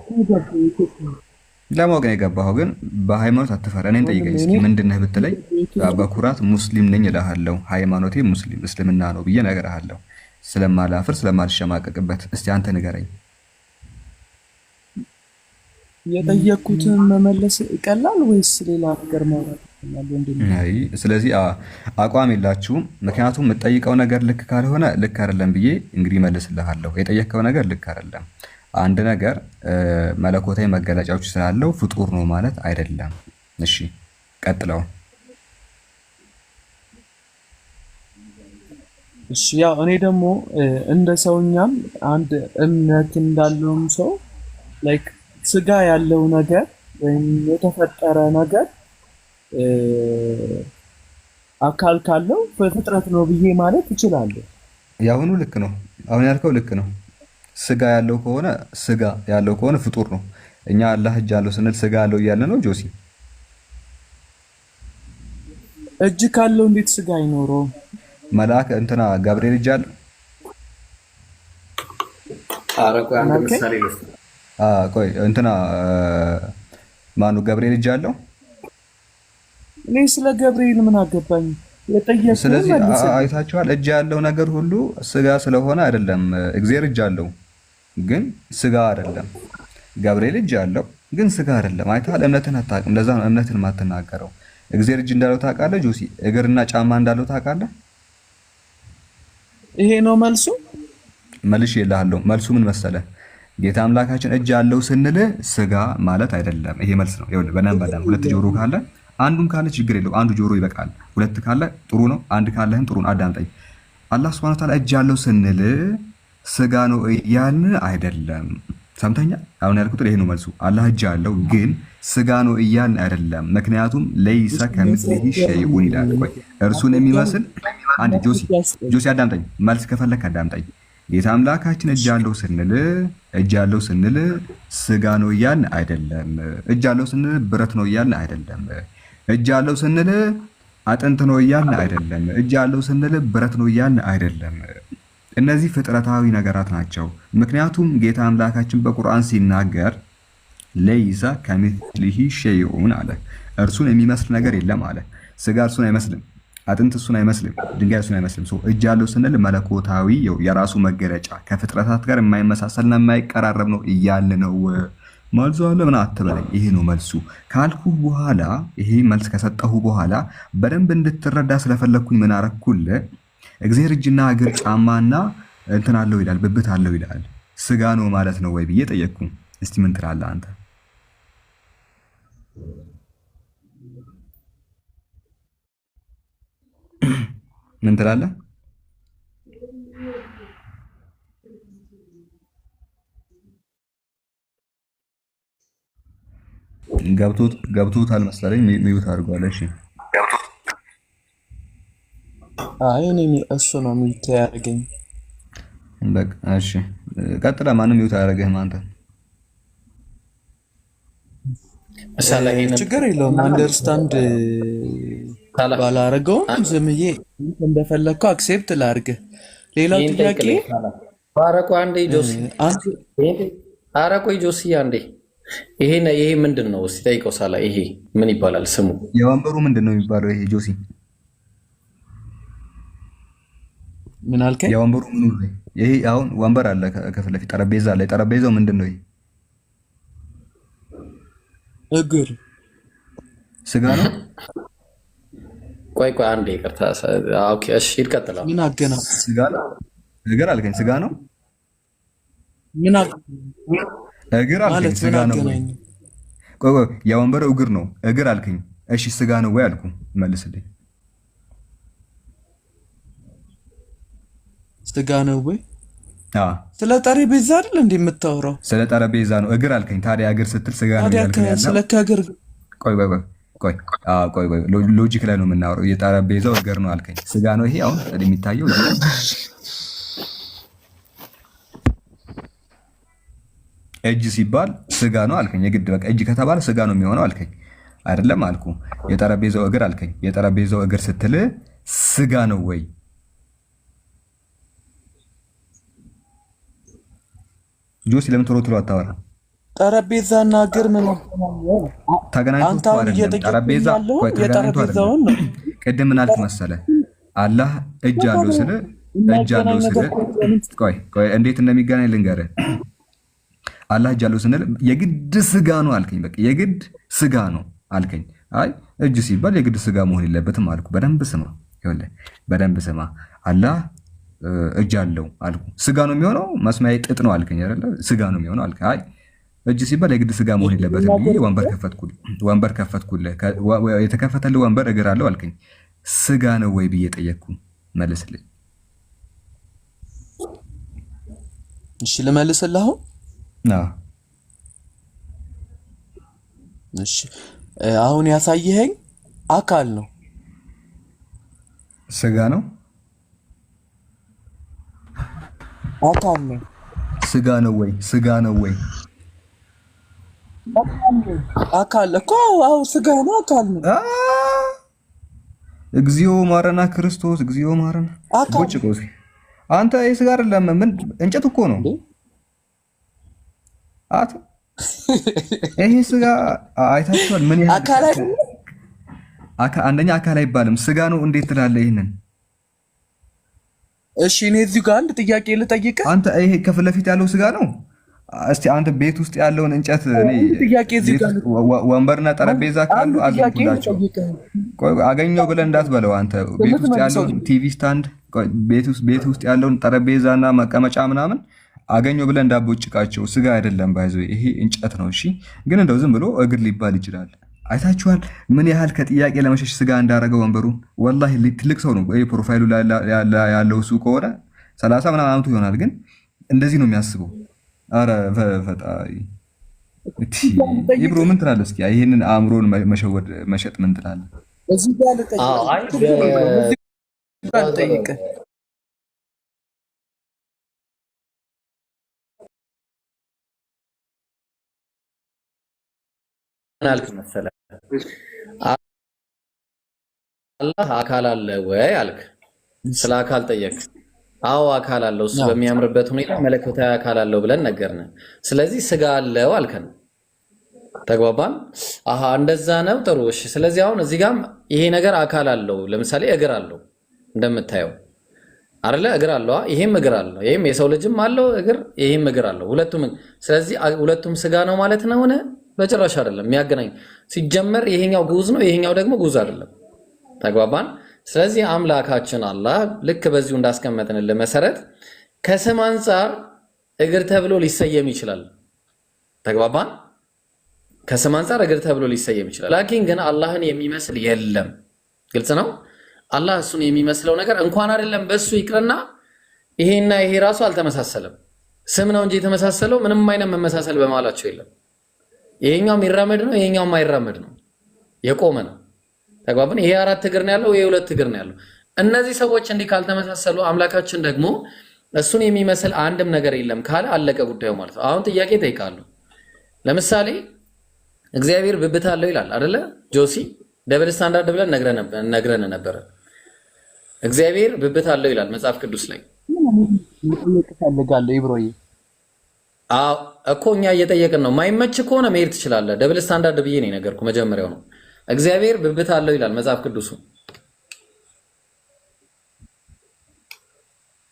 ለማወቅ ነው የገባኸው፣ ግን በሃይማኖት አትፈር። እኔን ጠይቀኝ እስኪ ምንድነህ ብትለኝ በኩራት ሙስሊም ነኝ እልሃለሁ። ሃይማኖቴ ሙስሊም እስልምና ነው ብዬ እነግርሃለሁ። ስለማላፍር ስለማልሸማቀቅበት። እስቲ አንተ ንገረኝ። የጠየኩትን መመለስ ይቀላል ወይስ ሌላ ነገር ማውራት ይቀላል? ስለዚህ አቋም የላችሁም። ምክንያቱም የምጠይቀው ነገር ልክ ካልሆነ ልክ አይደለም ብዬ እንግዲህ መልስልሃለሁ። የጠየቅከው ነገር ልክ አይደለም። አንድ ነገር መለኮታዊ መገለጫዎች ስላለው ፍጡር ነው ማለት አይደለም። እሺ ቀጥለው። እሺ ያው እኔ ደግሞ እንደ ሰውኛም አንድ እምነት እንዳለውም ሰው ላይክ ስጋ ያለው ነገር ወይም የተፈጠረ ነገር አካል ካለው ፍጥረት ነው ብዬ ማለት እችላለሁ። የአሁኑ ልክ ነው። አሁን ያልከው ልክ ነው። ስጋ ያለው ከሆነ ፍጡር ነው። እኛ አላህ እጅ አለው ስንል ስጋ አለው እያለ ነው ጆሲ። እጅ ካለው እንዴት ስጋ አይኖረውም? መልአክ እንትና ገብርኤል እጅ አለው። ቆይ እንትና ማነው ገብርኤል እጅ አለው? እኔ ስለ ገብርኤል ምን አገባኝ? ስለዚህ አይታችኋል፣ እጅ ያለው ነገር ሁሉ ስጋ ስለሆነ አይደለም። እግዚአብሔር እጅ አለው ግን ስጋ አይደለም። ገብርኤል እጅ አለው ግን ስጋ አይደለም። አይተሃል? እምነትን አታውቅም። ለዛ ነው እምነትን የማትናገረው። እግዚአብሔር እጅ እንዳለው ታውቃለህ ጆሲ? እግርና ጫማ እንዳለው ታውቃለህ? ይሄ ነው መልሱ። መልሽ የለሃለሁ። መልሱ ምን መሰለህ? ጌታ አምላካችን እጅ ያለው ስንል ስጋ ማለት አይደለም። ይሄ መልስ ነው። ይኸውልህ በደንብ ሁለት ጆሮ ካለ አንዱን ካለ ችግር የለው፣ አንዱ ጆሮ ይበቃል። ሁለት ካለ ጥሩ ነው፣ አንድ ካለህም ጥሩ ነው። አዳምጠኝ። አላህ ሱብሓነሁ ወተዓላ እጅ ያለው ስንል ስጋ ነው እያልን አይደለም። ሰምተኛ? አሁን ያልኩት ይሄ ነው መልሱ። አላህ እጅ ያለው ግን ስጋ ነው እያልን አይደለም። ምክንያቱም ለይሰ ከምስሊሂ ሸይኡን ይላል። ቆይ እርሱን የሚመስል አንድ ጆሲ አዳምጠኝ። መልስ ከፈለክ አዳምጠኝ። ጌታ አምላካችን እጅ ያለው ስንል ስጋ ነው እያልን አይደለም። እጅ ያለው ስንል ብረት ነው እያልን አይደለም። እጅ ያለው ስንል አጥንት ነው እያልን አይደለም። እጅ ያለው ስንል ብረት ነው እያልን አይደለም። እነዚህ ፍጥረታዊ ነገራት ናቸው። ምክንያቱም ጌታ አምላካችን በቁርአን ሲናገር ለይሰ ከምስሊሂ ሸይኡን አለ። እርሱን የሚመስል ነገር የለም አለ። ስጋ እርሱን አይመስልም፣ አጥንት እሱን አይመስልም፣ ድንጋይ እሱን አይመስልም። እጅ ያለው ስንል መለኮታዊ የራሱ መገለጫ ከፍጥረታት ጋር የማይመሳሰልና የማይቀራረብ ነው እያለ ነው። መልሱ አለ ምን አትበለኝ። ይሄ ነው መልሱ ካልኩ በኋላ ይሄ መልስ ከሰጠሁ በኋላ በደንብ እንድትረዳ ስለፈለኩኝ ምን አረኩልህ? እግዚአብሔር እጅና እግር ጫማና እንትን አለው ይላል፣ ብብት አለው ይላል። ስጋ ነው ማለት ነው ወይ ብዬ ጠየቅኩ። እስቲ ምን ትላለህ አንተ? ምን ትላለህ? ገብቶታል መሰለኝ። ሚዩት አድርጓል። እሺ አይ እኔ እሱ ነው ሚዩት ያደረገኝ። በቃ እሺ ቀጥላ። ማንም ሚዩት አያደርግህም አንተ። ችግር የለውም። አንደርስታንድ ባላረገውም ዝምዬ እንደፈለግከው አክሴፕት ላድርግህ። ሌላው ጥያቄ አረቆ አንዴ ጆሲ አረቆይ ጆሲ አንዴ ይሄ ምንድን ነው እስቲ ጠይቀው። ሳላ ይሄ ምን ይባላል ስሙ? የወንበሩ ምንድን ነው የሚባለው? ይሄ ጆሲ ምን አልከኝ? የወንበሩ ምኑ ነው? ይሄ አሁን ወንበር አለ ከፊት ለፊት ጠረጴዛ አለ። ጠረጴዛው ምንድን ነው? ይሄ እግር ስጋ ነው። ቆይ አንዴ ይቅርታ። ኦኬ እሺ ይቀጥላል። ምን አገና ስጋ ነው እግር አልከኝ። ስጋ ነው ምን እግር አልከኝ። ስጋ ነው ወይ? ቆይ የወንበሩ እግር ነው እግር አልከኝ። እሺ ስጋ ነው ወይ አልኩ። መልስልኝ። ስጋ ነው ወይ? ስለ ጠረጴዛ አይደል እንዴ የምታወራው? ስለ ጠረጴዛ ነው። እግር አልከኝ። ታዲያ እግር ስትል ስጋ ነው ያልከኝ ያለው? ስለ ከእግር ቆይ ሎጂክ ላይ ነው የምናወራው። የጠረጴዛው እግር ነው አልከኝ። ስጋ ነው ይሄ አሁን የሚታየው እጅ ሲባል ስጋ ነው አልከኝ። የግድ በቃ እጅ ከተባለ ስጋ ነው የሚሆነው አልከኝ አይደለም አልኩ። የጠረጴዛው እግር አልከኝ። የጠረጴዛው እግር ስትል ስጋ ነው ወይ? ጆሲ ለምን ቶሎ ቶሎ አታወራ? ጠረጴዛና እግር ምን ተገናኝቶ አይደለም። ጠረጴዛ የጠረጴዛውን ነው። ቅድም ምን አልክ መሰለህ? አላህ እጅ አለው ስለ ቆይ እንዴት እንደሚገናኝ ልንገርህ። አላህ እጅ አለው ስንል የግድ ስጋ ነው አልከኝ። በቃ የግድ ስጋ ነው አልከኝ። አይ እጅ ሲባል የግድ ስጋ መሆን የለበትም አልኩ። በደንብ ስማ፣ ይኸውልህ በደንብ ስማ። አላህ እጅ አለው አልኩ። ስጋ ነው የሚሆነው? መስማዬ ጥጥ ነው አልከኝ አይደለ? ስጋ ነው የሚሆነው አልከኝ። አይ እጅ ሲባል የግድ ስጋ መሆን የለበትም ብዬ ወንበር ከፈትኩልህ። የተከፈተልህ ወንበር እግር አለው አልከኝ። ስጋ ነው ወይ ብዬ ጠየቅኩ። መልስልኝ። እሺ ልመልስልህ አሁን። እሺ አሁን ያሳየኸኝ አካል ነው ስጋ ነው? አካል ነው ስጋ ነው ወይ? ስጋ ነው ወይ? አካል እኮ አዎ ስጋ ነው አካል ነው። እግዚኦ ማረና ክርስቶስ እግዚኦ ማረና። ቁጭ ቆይ አንተ ይሄ ስጋ አይደለም ምን እንጨት እኮ ነው አት ይሄ ስጋ አይታችኋል? ምን ያህል አንደኛ አካል አይባልም ስጋ ነው እንዴት ትላለህ ይሄንን? እሺ እኔ እዚህ ጋር አንድ ጥያቄ ልጠይቅህ። አንተ ይሄ ከፊት ለፊት ያለው ስጋ ነው? እስቲ አንተ ቤት ውስጥ ያለውን እንጨት ወንበርና ጠረጴዛ ካሉ አግኝቶላቸው አገኘው ብለህ እንዳትበለው። አንተ ቤት ውስጥ ያለውን ቲቪ ስታንድ፣ ቤት ውስጥ ያለውን ጠረጴዛና መቀመጫ ምናምን አገኘው ብለህ እንዳቦጭቃቸው። ስጋ አይደለም ባይዘው ይሄ እንጨት ነው። እሺ ግን እንደው ዝም ብሎ እግር ሊባል ይችላል። አይታችኋል ምን ያህል ከጥያቄ ለመሸሽ ስጋ እንዳረገው ወንበሩን። ወላሂ ትልቅ ሰው ነው ይሄ ፕሮፋይሉ ያለው እሱ ከሆነ 30 ምናምን ዓመቱ ይሆናል። ግን እንደዚህ ነው የሚያስበው። አረ ፈጣሪ ኢብሮ ምን ትላለህ? እስኪ ይሄንን አእምሮን መሸወድ መሸጥ ምን ትላለህ? እዚህ ጋር ልጠይቅህ አልክ መሰለህ አላህ አካል አለ ወይ አልክ። ስለ አካል ጠየቅ። አዎ አካል አለው እሱ በሚያምርበት ሁኔታ መለኮታዊ አካል አለው ብለን ነገርነ። ስለዚህ ስጋ አለው አልከን። ተግባባን? አሃ እንደዛ ነው። ጥሩ እሺ። ስለዚህ አሁን እዚህ ጋር ይሄ ነገር አካል አለው። ለምሳሌ እግር አለው እንደምታየው አይደለ? እግር አለው። ይሄም እግር አለው። ይሄም የሰው ልጅም አለው እግር፣ ይሄም እግር አለው። ሁለቱም ስለዚህ ሁለቱም ስጋ ነው ማለት ነው ሆነ? በጭራሽ አይደለም። የሚያገናኝ ሲጀመር ይሄኛው ግዑዝ ነው፣ ይሄኛው ደግሞ ግዑዝ አይደለም። ተግባባን? ስለዚህ አምላካችን አላህ ልክ በዚሁ እንዳስቀመጥንልህ መሰረት ከስም አንጻር እግር ተብሎ ሊሰየም ይችላል። ተግባባን? ከስም አንጻር እግር ተብሎ ሊሰየም ይችላል። ላኪን ግን አላህን የሚመስል የለም። ግልጽ ነው። አላህ እሱን የሚመስለው ነገር እንኳን አይደለም በሱ ይቅርና ይሄና ይሄ ራሱ አልተመሳሰለም። ስም ነው እንጂ የተመሳሰለው ምንም አይነት መመሳሰል በማላቸው የለም። ይሄኛው የሚራመድ ነው፣ ይሄኛው የማይራመድ ነው፣ የቆመ ነው። ተግባባን? ይሄ 4 እግር ነው ያለው፣ ይሄ 2 እግር ነው ያለው። እነዚህ ሰዎች እንዲህ ካልተመሳሰሉ አምላካችን ደግሞ እሱን የሚመስል አንድም ነገር የለም ካለ አለቀ ጉዳዩ ማለት ነው። አሁን ጥያቄ ጠይቃለሁ። ለምሳሌ እግዚአብሔር ብብት አለው ይላል አይደለ? ጆሲ ደብል ስታንዳርድ ብለን ነግረን ነበረ። እግዚአብሔር ብብት አለው ይላል መጽሐፍ ቅዱስ ላይ። ፈልጋለሁ ኢብሮዬ። አዎ እኮ እኛ እየጠየቅን ነው። ማይመች ከሆነ መሄድ ትችላለህ። ደብል ስታንዳርድ ብዬ ነው የነገርኩህ መጀመሪያው ነው። እግዚአብሔር ብብት አለው ይላል መጽሐፍ ቅዱሱ።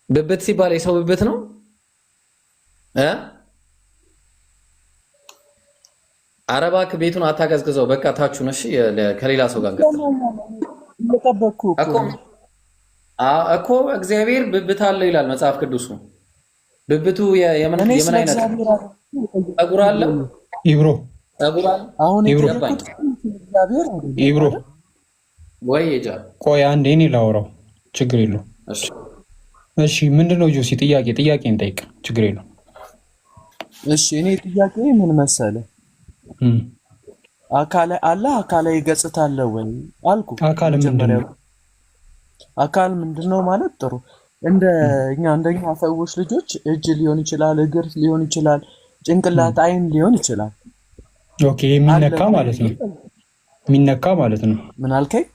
ብብት ሲባል የሰው ብብት ነው እ አረባክ ቤቱን አታቀዝቅዘው። በቃ ታቹን እሺ፣ ከሌላ ሰው ጋር እኮ እግዚአብሔር ብብት አለው ይላል መጽሐፍ ቅዱሱ። ብብቱ የምን አይነት ጸጉር አለው? ኢብሮ አሁን ኢብሮ ወይ ጃ ቆይ አንዴ እኔ ላውራው፣ ችግር የለው። እሺ ምንድነው ጆሲ? ጥያቄን ጠይቅ፣ ችግር የለው። እሺ እኔ ጥያቄ ምን መሰለ፣ አካላዊ ገጽታ አለ ወይ አልኩ። አካል ምንድነው ማለት ጥሩ እንደኛ ሰዎች ልጆች እጅ ሊሆን ይችላል፣ እግር ሊሆን ይችላል፣ ጭንቅላት፣ አይን ሊሆን ይችላል። ኦኬ የሚነካ ማለት ነው። የሚነካ ማለት ነው። ምን አልከኝ?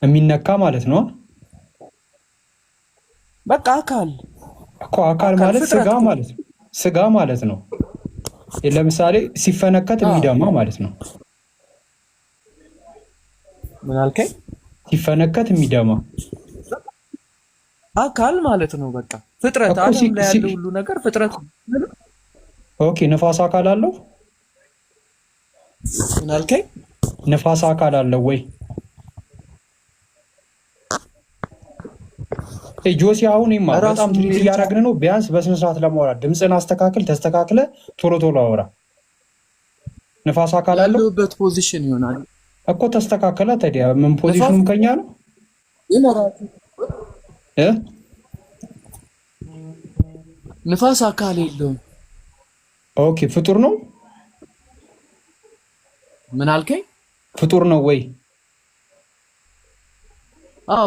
የሚነካ ማለት ነው። በቃ አካል ማለት ስጋ ማለት ነው። ለምሳሌ ሲፈነከት የሚደማ ማለት ነው። ምን አልከኝ? ሲፈነከት የሚደማ አካል ማለት ነው። በቃ ፍጥረት ዓለም ላይ ያለው ሁሉ ነገር ፍጥረት። ኦኬ ነፋስ አካል አለው? ምን አልከኝ? ነፋስ አካል አለው ወይ? ጆሲ አሁን በጣም ትሪት እያደረግን ነው። ቢያንስ በስነ ስርዓት ለማውራት ድምፅን አስተካክል፣ ተስተካክለ ቶሎ አውራ። ነፋስ አካል አለው? ያለበት ፖዚሽን ይሆናል እኮ ተስተካከለ። ታዲያ ምን ፖዚሽኑም ከኛ ነው ንፋስ አካል የለውም። ኦኬ ፍጡር ነው? ምን አልከኝ? ፍጡር ነው ወይ?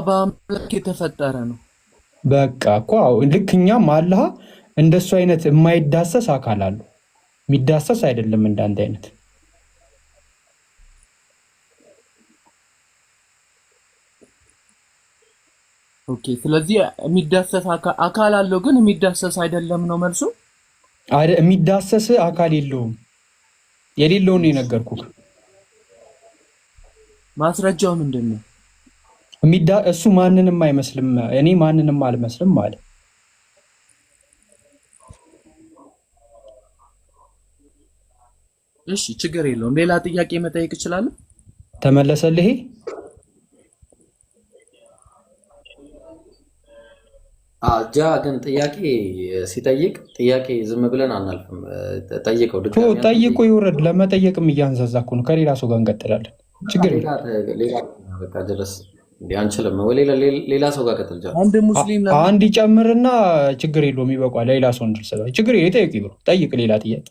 በአምላክ የተፈጠረ ነው። በቃ እኮ ልክ እኛም አላህ እንደሱ አይነት የማይዳሰስ አካል አለው። የሚዳሰስ አይደለም እንዳንተ አይነት። ኦኬ ስለዚህ የሚዳሰስ አካል አለው ግን የሚዳሰስ አይደለም ነው መልሱ? የሚዳሰስ አካል የለውም። የሌለውን ነው የነገርኩህ። ማስረጃው ምንድነው? እሱ ማንንም አይመስልም፣ እኔ ማንንም አልመስልም ማለት። እሺ ችግር የለውም። ሌላ ጥያቄ መጠየቅ እችላለሁ? ተመለሰልህ? ጃ ግን ጥያቄ ሲጠይቅ ጥያቄ ዝም ብለን አናልፍም። ጠይቀው ድጋሚ ጠይቁ ይውረድ። ለመጠየቅም እያንዛዛ እኮ ነው። ከሌላ ሰው ጋር እንቀጥላለን። ችግር ሌላ በቃ ድረስ አንችልም። ሌላ ሰው ጋር ቀጥል። አንድ ሙስሊም አንድ ይጨምርና ችግር የለውም ይበቃል። ሌላ ሰው እንድልሰባ ችግር የለም። ጠይቅ ይብሮ ጠይቅ። ሌላ ጥያቄ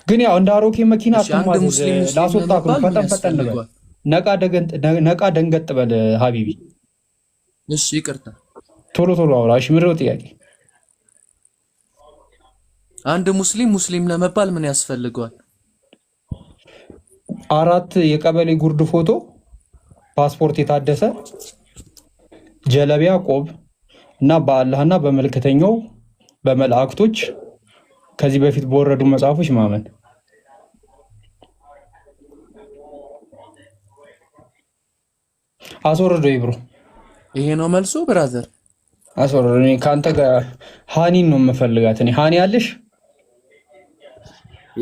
ግን ያው እንደ አሮጌ መኪና አትማዘዝ። ላስወጣህ ነው። ፈጠን ፈጠን በል። ነቃ ደንገጥ በል ሀቢቢ። እሺ ይቅርታ። ቶሎ ቶሎ አውራ። እሺ ምንድን ነው ጥያቄ? አንድ ሙስሊም ለመባል ምን ያስፈልገዋል? 4 የቀበሌ ጉርድ ፎቶ፣ ፓስፖርት የታደሰ፣ ጀለቢያ፣ ቆብ እና በአላህና በመልእክተኛው በመላእክቶች ከዚህ በፊት በወረዱ መጽሐፎች ማመን። አስወርዶ ይብሮ። ይሄ ነው መልሱ ብራዘር። አስወርዶ። እኔ ካንተ ጋር ሃኒን ነው የምፈልጋት። እኔ ሃኒ አለሽ?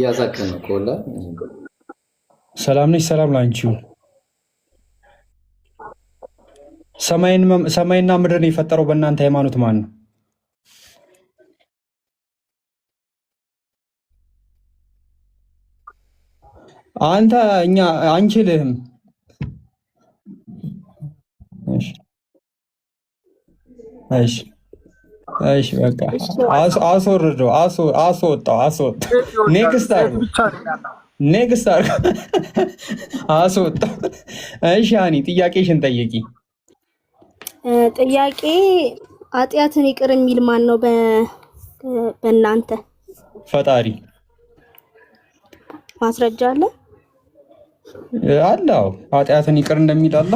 ያዛከነ ኮላ ሰላም ነሽ? ሰላም ላንቺው። ሰማይና ምድርን የፈጠረው በእናንተ ሃይማኖት ማን ነው? አንተ እኛ አንችልህም። እሺ በቃ አስወርደው። አስወጣው። ኔክስት አስወጣው። እሺ ሃኒ ጥያቄሽን ጠይቂ። ጥያቄ ኃጢአትን ይቅር የሚል ማን ነው በእናንተ? ፈጣሪ። ማስረጃ አለ? አዎ ኃጢአትን ይቅር እንደሚል አለ።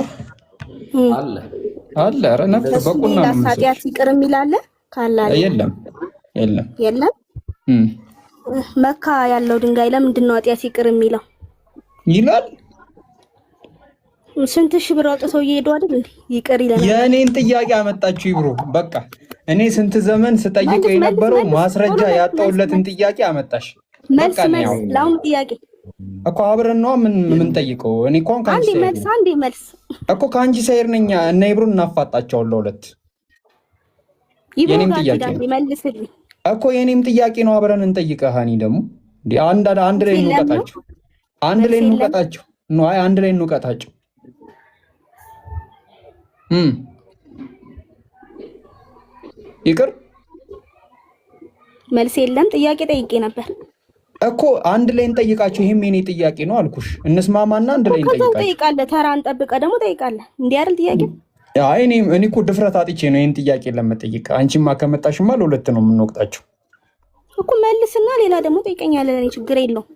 ኧረ ነፍስ በቁና ነው። ኃጢአት ይቅር የሚል አለ? ካላለ የለም። መካ ያለው ድንጋይ ለምንድን ነው ኃጢአት ይቅር የሚለው? ይላል። ስንት ሺህ ብር አውጥተው እየሄዱ አይደል እንዴ? ይቅር ይላል። የእኔን ጥያቄ አመጣችሁ ይብሮ። በቃ እኔ ስንት ዘመን ስጠይቀው የነበረው ማስረጃ ያጣውለትን ጥያቄ አመጣሽ። መልስ ለአሁኑ ጥያቄ እኮ አብረን ነው ምን ጠይቀው። እኔ እኮ አንዴ መልስ እኮ ከአንቺ ሰይር ነኝ እና ይብሩን እናፋጣቸዋለሁ ሁለት። የኔም ጥያቄ መልስልኝ እኮ የኔም ጥያቄ ነው። አብረን እንጠይቀህ። ሃኒ ደግሞ አንድ ላይ እንውቀጣቸው። አንድ ላይ እንውቀጣቸው። ይቅር መልስ የለም። ጥያቄ ጠይቄ ነበር እኮ አንድ ላይ እንጠይቃቸው። ይሄም የኔ ጥያቄ ነው አልኩሽ። እንስማማና አንድ ላይ እንጠይቃቸው። ጠይቃለህ። ተራን ጠብቀህ ደግሞ ጠይቃለህ። እንዲህ አይደል ጥያቄ? አይ እኔ እኮ ድፍረት አጥቼ ነው ይሄን ጥያቄ ለመጠየቅ። አንቺማ ከመጣሽማ ለሁለት ነው የምንወቅጣቸው እኮ። መልስና ሌላ ደግሞ ጠይቀኛለህ። እኔ ችግር የለውም።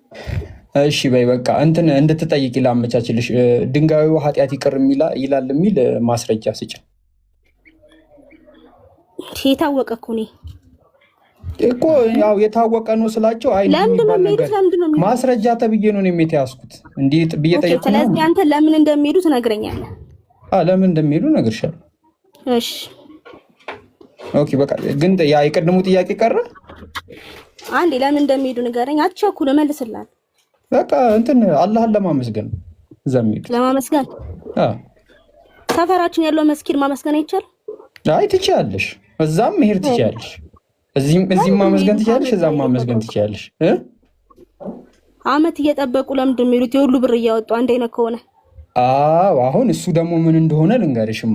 እሺ በይ በቃ እንትን እንድትጠይቂ ላመቻችልሽ። ድንጋዩ ኃጢአት ይቅር ይላል የሚል ማስረጃ ስጭ። የታወቀ እኮ ነው እኮ ያው የታወቀ ነው ስላቸው። አይ ማስረጃ ተብዬ ነው የሚያስኩት። እንዴት ብዬ ጠይቁ። ስለዚህ አንተ ለምን እንደሚሄዱ ትነግረኛለህ። ለምን እንደሚሄዱ እነግርሻለሁ። እሺ ኦኬ በቃ ግን ያ የቀደሙ ጥያቄ ቀረ። አንዴ ለምን እንደሚሄዱ ንገረኝ። አትቸኩል፣ እመልስልሃለሁ። በቃ እንትን አላህን ለማመስገን ዘሚድ ለማመስገን። ሰፈራችን ያለው መስጊድ ማመስገን አይቻልም? አይ ትችያለሽ። እዛም መሄድ ትችያለሽ። እዚህም ማመስገን ትችያለሽ፣ እዛም ማመስገን ትችያለሽ። አመት እየጠበቁ ለምንድን ነው የሚሉት? የሁሉ ብር እያወጡ አንድ አይነት ከሆነ አሁን እሱ ደግሞ ምን እንደሆነ ልንገርሽማ።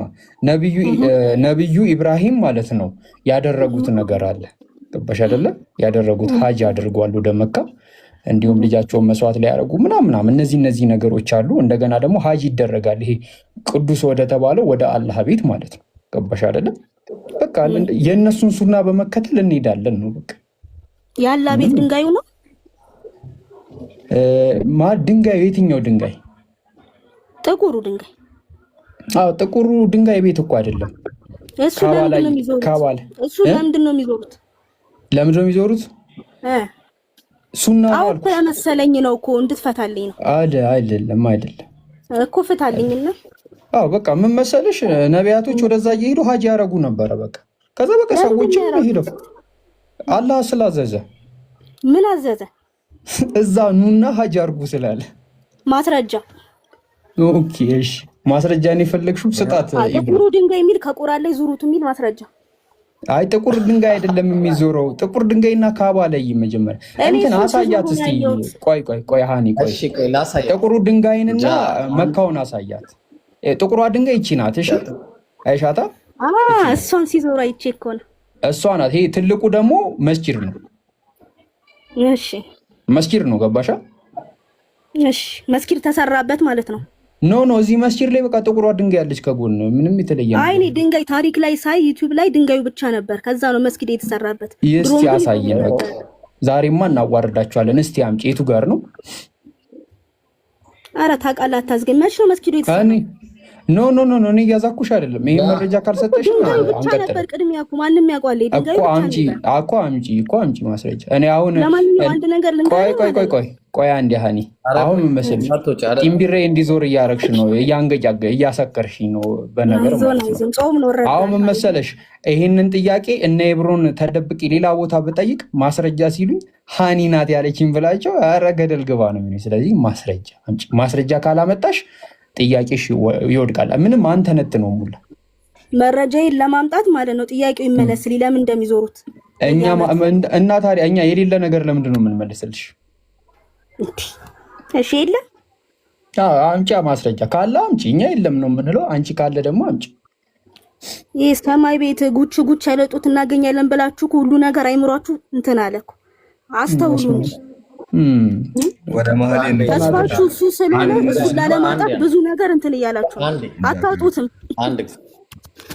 ነቢዩ ኢብራሂም ማለት ነው ያደረጉት ነገር አለ። ገባሽ አይደለ? ያደረጉት ሀጅ አድርገዋል ወደ መካ፣ እንዲሁም ልጃቸውን መስዋዕት ላይ ያደረጉ ምናምን እነዚህ ነገሮች አሉ። እንደገና ደግሞ ሀጅ ይደረጋል፣ ይሄ ቅዱስ ወደ ተባለው ወደ አላህ ቤት ማለት ነው። ገባሽ አይደለ? በቃ የእነሱን ሱና በመከተል እንሄዳለን ነው በቃ። የአላህ ቤት ድንጋዩ ነው ድንጋዩ የትኛው ድንጋይ? ጥቁሩ ድንጋይ። ጥቁሩ ድንጋይ ቤት እኮ አይደለም። እሱ ለምንድን ነው የሚዞሩት? ለምንድን ነው የሚዞሩት? ሱና እኮ ያመሰለኝ ነው እኮ እንድትፈታልኝ ነው። አይደለም እኮ ፍታልኝና። በቃ ምን መሰለሽ፣ ነቢያቶች ወደዛ እየሄዱ ሀጅ ያደረጉ ነበረ። ከዛ ሰዎች ሄደው አላህ ስላዘዘ። ምን አዘዘ? እዛ ኑና ሀጅ አድርጉ ስላለ ማስረጃ። ኦኬ እሺ፣ ማስረጃ ነው የፈለግሽው? ስጣት። ጥቁሩ ድንጋይ የሚል ከቁርአን ላይ ዙሩት የሚል ማስረጃ። ጥቁር ድንጋይ አይደለም የሚዞረው። ጥቁር ድንጋይና ካባ ላይ መጀመሪያ እንትን አሳያት እስቲ። ቆይ ሃኒ ቆይ፣ ጥቁሩ ድንጋይንና መካውን አሳያት። ጥቁሯ ድንጋይ ይቺ ናት። እሺ አይሻታ? እሷን ሲዞር አይቼ እኮ ነው። እሷ ናት። ይሄ ትልቁ ደግሞ መስጂድ ነው። እሺ መስጂድ ነው። ገባሻ? እሺ መስጊድ ተሰራበት ማለት ነው። ኖ እዚህ መስጂድ ላይ በቃ ጥቁሯ ድንጋይ ያለች ከጎን፣ ምንም የተለየ ነው። እኔ ድንጋይ ታሪክ ላይ ሳይ ዩቲዩብ ላይ ድንጋዩ ብቻ ነበር። ከዛ ነው መስጊድ የተሰራበት። እስቲ ያሳየን በቃ። ዛሬማ እናዋርዳቸዋለን። እስቲ አምጪ። የቱ ጋር ነው? ኧረ ታውቃለህ፣ አታዝገኝ። መች ነው መስጊዱ የተሰራው? ኖ እኔ እያዛኩሽ አይደለም። ይሄ መረጃ ካልሰጠሽ ድንጋዩ ብቻ ነበር ቅድሚያ እኮ ማንም ያውቀዋል። ድንጋዩ እኮ አምጪ ማስረጃ። እኔ አሁን ለማንኛውም አንድ ነገር ልንገርህ። ቆይ አንዴ ሃኒ፣ አሁን ምን መሰለሽ ቲምቢሬ እንዲዞር እያረግሽ ነው፣ እያሰከርሽ ነው በነገር ማለት ነው። አሁን ምን መሰለሽ ይሄንን ጥያቄ እነ ኤብሮን ተደብቂ ሌላ ቦታ ብጠይቅ ማስረጃ ሲሉኝ ሃኒ ናት ያለችኝ ብላቸው ኧረ ገደል ግባ ነው የሚሉኝ። ስለዚህ ማስረጃ አምጪ። ማስረጃ ካላመጣሽ ጥያቄሽ ይወድቃል። ምንም አንተ ነት ነው ሙላ መረጃዬን ለማምጣት ማለት ነው። ጥያቄው ይመለስልኝ ለምን እንደሚዞሩት እና ታዲያ እኛ የሌለ ነገር ለምንድን ነው የምንመልስልሽ? እሺ የለም አምጪ። ማስረጃ ካለ አምጪ። እኛ የለም ነው የምንለው። አንቺ ካለ ደግሞ አምጪ። ይህ ሰማይ ቤት ጉች ያለጡት እናገኛለን ብላችሁ ሁሉ ነገር አይምሯችሁ እንትን አለ እኮ። አስተውሉ እንጂ ወደ መሀል ተስፋችሁ እሱ ስለሆነ እሱን ላለማጣት ብዙ ነገር እንትን እያላችሁ አታጡትም።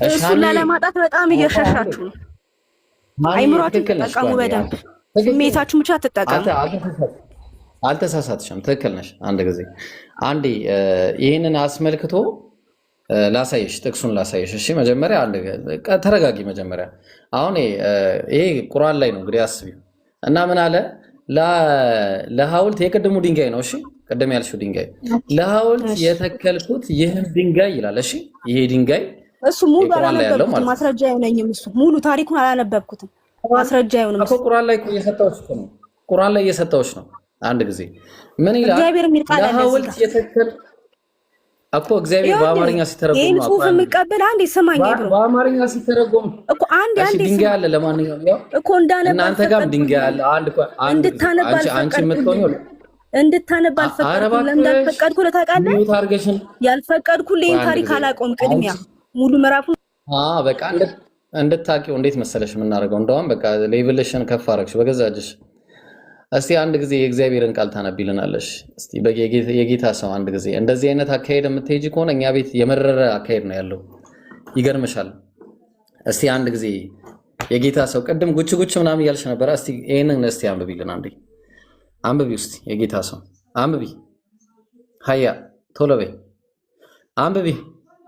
እሱን ላለማጣት በጣም እየሸሻችሁ ነው። አይምሯችሁ ተጠቀሙ በደንብ። ስሜታችሁ ብቻ ተጠቀሙ። አልተሳሳትሽም፣ ትክክል ነሽ። አንዴ ይህንን አስመልክቶ ላሳየሽ፣ ጥቅሱን ላሳየሽ። እሺ መጀመሪያ ተረጋጊ። መጀመሪያ አሁን ይሄ ቁርአን ላይ ነው እንግዲህ አስቢው እና ምን አለ ለሐውልት የቅድሙ ድንጋይ ነው። እሺ ቅድም ያልሽው ድንጋይ ለሐውልት የተከልኩት ይህን ድንጋይ ይላል። እሺ ይሄ ድንጋይ እሱ ሙሉ አላነበብኩትም፣ ማስረጃ አይሆነኝም። እሱ ሙሉ ታሪኩን አላነበብኩትም፣ ማስረጃ አይሆንም። እኮ ቁርአን ላይ እየሰጠሁሽ ነው። ቁርአን ላይ እየሰጠሁሽ ነው። አንድ ጊዜ ምን ይላል? ለሐውልት የተከል እኮ እግዚአብሔር በአማርኛ ሲተረጎም ነው። ይሄን ጽሁፍ የሚቀበል አንዴ ሰማኝ ብሎ በአማርኛ ሲተረጎም እኮ አንዴ ድንጋይ አለ። ለማንኛውም ያው እኮ እንዳነባ እናንተ ጋር ድንጋይ አለ። አንቺ የምትሆኚው እንድታነባ አልፈቀድኩም። ለምን እንዳልፈቀድኩ ታውቃለህ? ያልፈቀድኩልኝ ታሪክ አላውቀውም። ቅድሚያ ሙሉ ምዕራፉን በቃ እንድታውቂው እንዴት መሰለሽ የምናደርገው? እንደውም በቃ ሌቭልሽን ከፍ አደረግሽ በገዛ እጅሽ። እስቲ አንድ ጊዜ የእግዚአብሔርን ቃል ታነቢልናለሽ። እስቲ የጌታ ሰው አንድ ጊዜ እንደዚህ አይነት አካሄድ የምትሄጂ ከሆነ እኛ ቤት የመረረ አካሄድ ነው ያለው። ይገርምሻል። እስቲ አንድ ጊዜ የጌታ ሰው ቅድም ጉች ምናምን እያልሽ ነበረ። እስቲ ይሄንን እስቲ አንብቢልን አንዴ። አንብቢ እስቲ የጌታ ሰው አንብቢ። ሀያ ቶሎ በይ አንብቢ።